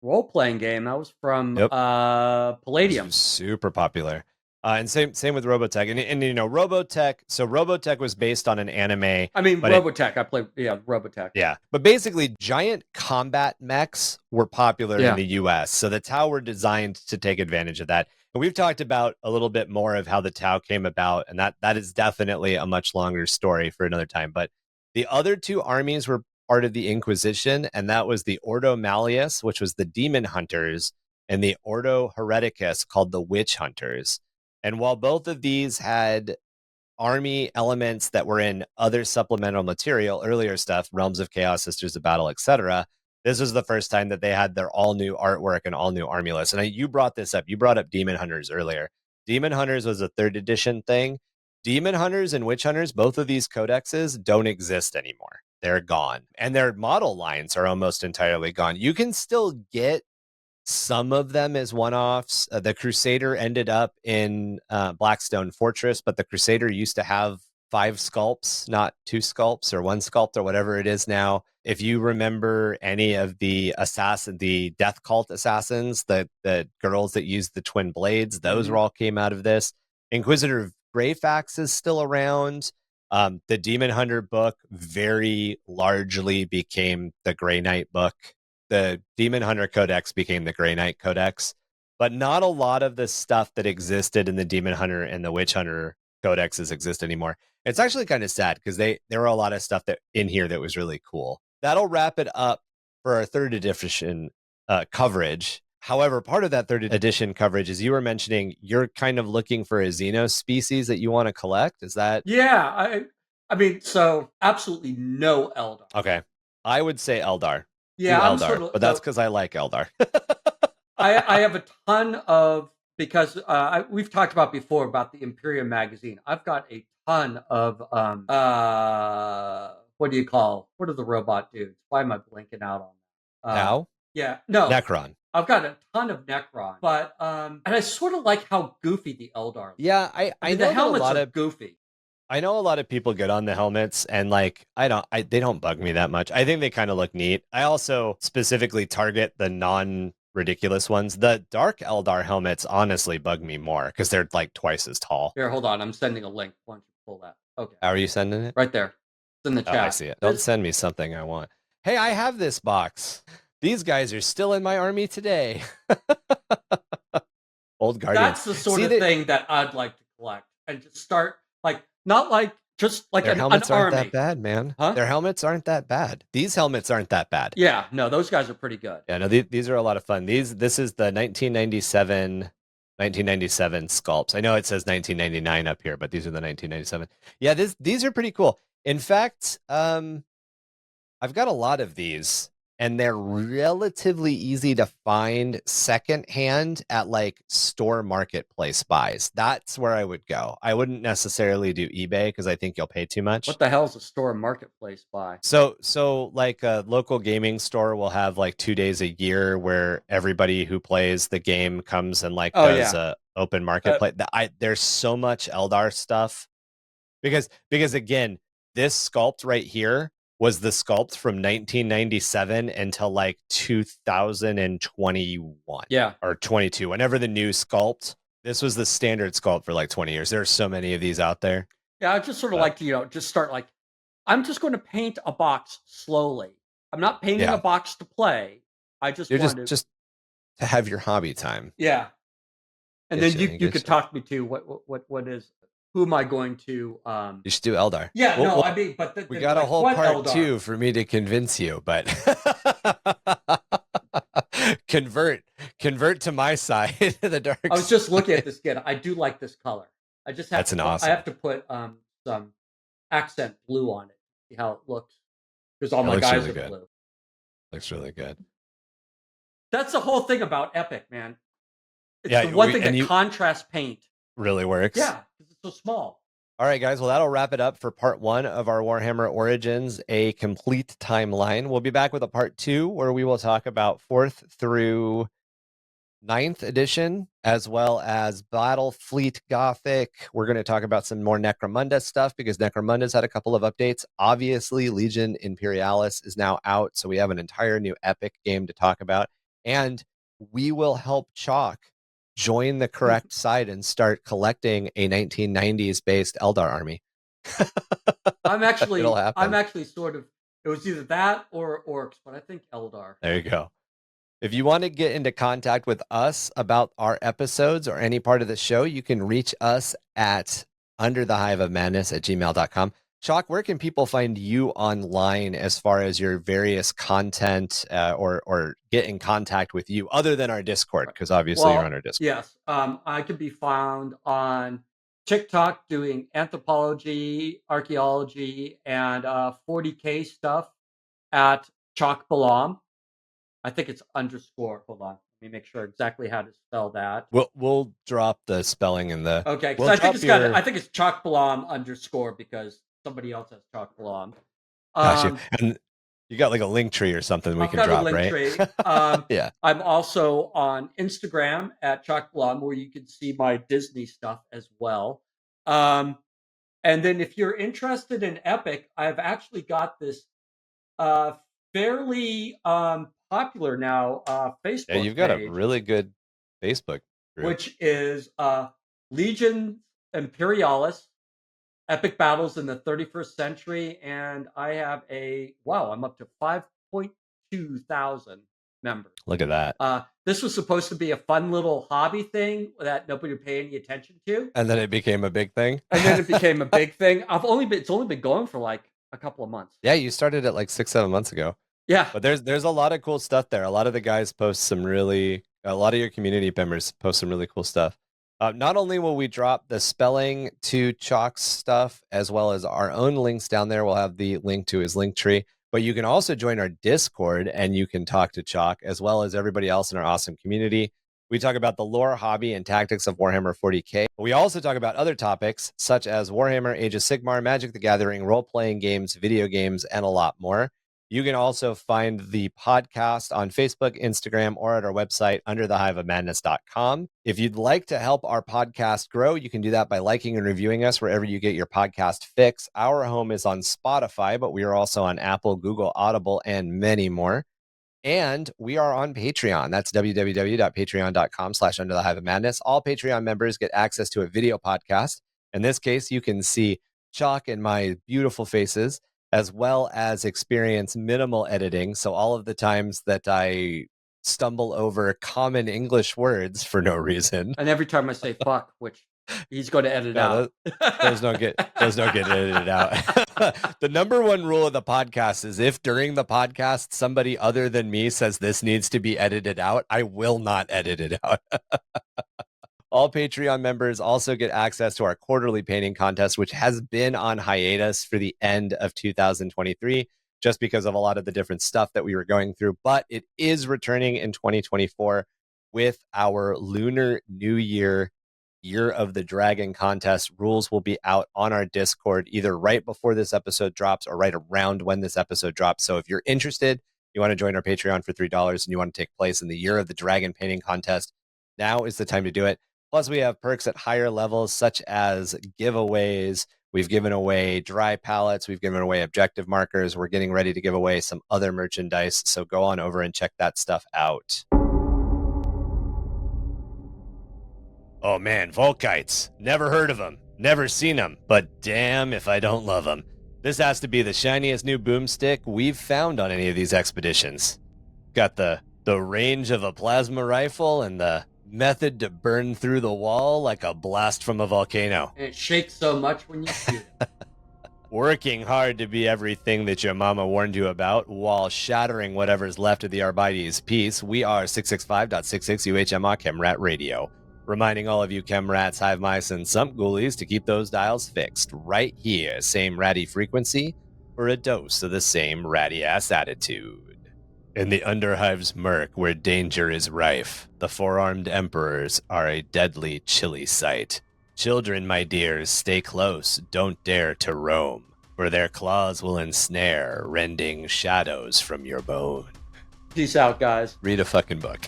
role-playing game. That was from Palladium. Super popular. And same with Robotech. And Robotech, so Robotech was based on an anime. I mean, Robotech. I played, Robotech. Yeah. But basically, giant combat mechs were popular in the US. So the Tau were designed to take advantage of that. And we've talked about a little bit more of how the Tau came about. And that is definitely a much longer story for another time. But the other 2 armies were part of the Inquisition, and that was the Ordo Malleus, which was the Demon Hunters, and the Ordo Hereticus, called the Witch Hunters. And while both of these had army elements that were in other supplemental material, earlier stuff, Realms of Chaos, Sisters of Battle, etc., this was the first time that they had their all-new artwork and all-new army list. And you brought this up. You brought up Demon Hunters earlier. Demon Hunters was a 3rd edition thing. Demon Hunters and Witch Hunters, both of these codexes don't exist anymore. They're gone. And their model lines are almost entirely gone. You can still get some of them as one-offs. The Crusader ended up in Blackstone Fortress, but the Crusader used to have 5 sculpts, not 2 sculpts or 1 sculpt or whatever it is now. If you remember any of the Death Cult assassins, the girls that used the twin blades, those all came out of this. Inquisitor Greyfax is still around. The Demon Hunter book very largely became the Grey Knight book. The Demon Hunter Codex became the Grey Knight Codex, but not a lot of the stuff that existed in the Demon Hunter and the Witch Hunter codexes exist anymore. It's actually kind of sad because there were a lot of stuff that in here that was really cool. That'll wrap it up for our 3rd edition coverage. However, part of that 3rd edition coverage is you were mentioning you're kind of looking for a Xeno species that you want to collect. Is that? Yeah, I mean, so absolutely no Eldar. Okay, I would say Eldar. Yeah, I'm Eldar, but that's because I like Eldar. I have a ton of, because we've talked about before about the Imperium magazine. I've got a ton of what are the robot dudes? Why am I blanking out on that? Tau? Yeah, no, Necron. I've got a ton of Necron, but and I sort of like how goofy the Eldar are. Yeah, I mean, the helmets are goofy. I know a lot of people get on the helmets, and like they don't bug me that much. I think they kind of look neat. I also specifically target the non-ridiculous ones. The Dark Eldar helmets honestly bug me more because they're like twice as tall. Here, hold on. I'm sending a link. Why don't you pull that? Okay. How are you sending it? Right there. It's in the chat. I see it. Don't send me something I want. Hey, I have this box. These guys are still in my army today. Old Guardians. That's the sort of thing that I'd like to collect and just start, like, not like just like Their an helmets aren't that army. bad, man. Huh? Their helmets aren't that bad. These helmets aren't that bad. Yeah, no, those guys are pretty good. Yeah, no, these are a lot of fun. This is the 1997 sculpts. I know it says 1999 up here, but these are the 1997. Yeah, these are pretty cool. In fact, I've got a lot of these, and they're relatively easy to find secondhand at like store marketplace buys. That's where I would go. I wouldn't necessarily do eBay because I think you'll pay too much. What the hell is a store marketplace buy? So like a local gaming store will have like 2 days a year where everybody who plays the game comes and like does a open marketplace. There's so much Eldar stuff because again, this sculpt right here was the sculpt from 1997 until like 2021. Yeah. Or 22. Whenever the new sculpt, this was the standard sculpt for like 20 years. There's so many of these out there. Yeah, I just sort of like to, just start like, I'm just going to paint a box slowly. I'm not painting a box to play. I just want just to have your hobby time. Yeah. And then you could talk me to what is, who am I going to you should do Eldar. Yeah, well, no, I mean, but we got a whole part 2 for me to convince you, but convert to my side, the dark I was just looking at this kid. I do like this color. I just have I have to put some accent blue on it. See how it looks. Because all my guys are blue. Looks really good. That's the whole thing about Epic, man. It's the one thing that contrast paint really works. Yeah, because it's so small. All right, guys. Well, that'll wrap it up for part 1 of our Warhammer Origins, a complete timeline. We'll be back with a part 2 where we will talk about 4th through 9th edition, as well as Battle Fleet Gothic. We're going to talk about some more Necromunda stuff because Necromunda's had a couple of updates. Obviously, Legion Imperialis is now out, so we have an entire new Epic game to talk about. And we will help Chalk join the correct side and start collecting a 1990s based Eldar army. I'm actually sort of, it was either that or Orcs, but I think Eldar. There you go. If you want to get into contact with us about our episodes or any part of the show, you can reach us at underthehiveofmadness@gmail.com. Chalk, where can people find you online as far as your various content or get in contact with you other than our Discord? Because obviously you're on our Discord. Yes. I can be found on TikTok doing anthropology, archaeology, and 40k stuff at Chalk Balam. I think it's underscore. Hold on. Let me make sure exactly how to spell that. We'll drop the spelling in the... Okay, because I think it's Chalk Balam underscore because somebody else has Chalk Balam. Gotcha. And you got like a link tree or something we can drop, right? Tree. Yeah. I'm also on Instagram at Chalk Balam where you can see my Disney stuff as well. And then if you're interested in Epic, I've actually got this fairly popular now Facebook Yeah, you've got page, a really good Facebook group. Which is Legion Imperialis, Epic Battles in the 31st Century, and I have I'm up to 5.2 thousand members. Look at that. This was supposed to be a fun little hobby thing that nobody would pay any attention to. And then it became a big thing. It's only been going for like a couple of months. Yeah, you started it like 6-7 months ago. Yeah. But there's a lot of cool stuff there. A lot of the guys post a lot of your community members post some really cool stuff. Not only will we drop the spelling to Chalk's stuff, as well as our own links down there. We'll have the link to his link tree, but you can also join our Discord and you can talk to Chalk as well as everybody else in our awesome community. We talk about the lore, hobby, and tactics of Warhammer 40k. We also talk about other topics such as Warhammer, Age of Sigmar, Magic the Gathering, role-playing games, video games, and a lot more. You can also find the podcast on Facebook, Instagram, or at our website, underthehiveofmadness.com. If you'd like to help our podcast grow, you can do that by liking and reviewing us wherever you get your podcast fix. Our home is on Spotify, but we are also on Apple, Google, Audible, and many more. And we are on Patreon. That's www.patreon.com/underthehiveofmadness. All Patreon members get access to a video podcast. In this case, you can see Chalk and my beautiful faces, as well as experience minimal editing. So all of the times that I stumble over common English words for no reason. And every time I say fuck, which He's going to edit No, out. those don't get edited out. The number one rule of the podcast is if during the podcast somebody other than me says this needs to be edited out, I will not edit it out. All Patreon members also get access to our quarterly painting contest, which has been on hiatus for the end of 2023, just because of a lot of the different stuff that we were going through. But it is returning in 2024 with our Lunar New Year of the Dragon contest. Rules will be out on our Discord either right before this episode drops or right around when this episode drops. So if you're interested, you want to join our Patreon for $3 and you want to take place in the Year of the Dragon painting contest, now is the time to do it. Plus, we have perks at higher levels, such as giveaways. We've given away dry palettes. We've given away objective markers. We're getting ready to give away some other merchandise. So go on over and check that stuff out. Oh man, Volkites. Never heard of them. Never seen them. But damn if I don't love them. This has to be the shiniest new boomstick we've found on any of these expeditions. Got the range of a plasma rifle and the method to burn through the wall like a blast from a volcano. And it shakes so much when you shoot it. Working hard to be everything that your mama warned you about while shattering whatever's left of the Arbites peace. We are 665.66 UHMR Chemrat Radio, reminding all of you Chemrats, Hive Mice, and Sump Ghoulies to keep those dials fixed right here. Same ratty frequency for a dose of the same ratty-ass attitude. In the Underhive's murk, where danger is rife, the four-armed emperors are a deadly, chilly sight. Children, my dears, stay close, don't dare to roam, for their claws will ensnare, rending shadows from your bone. Peace out, guys. Read a fucking book.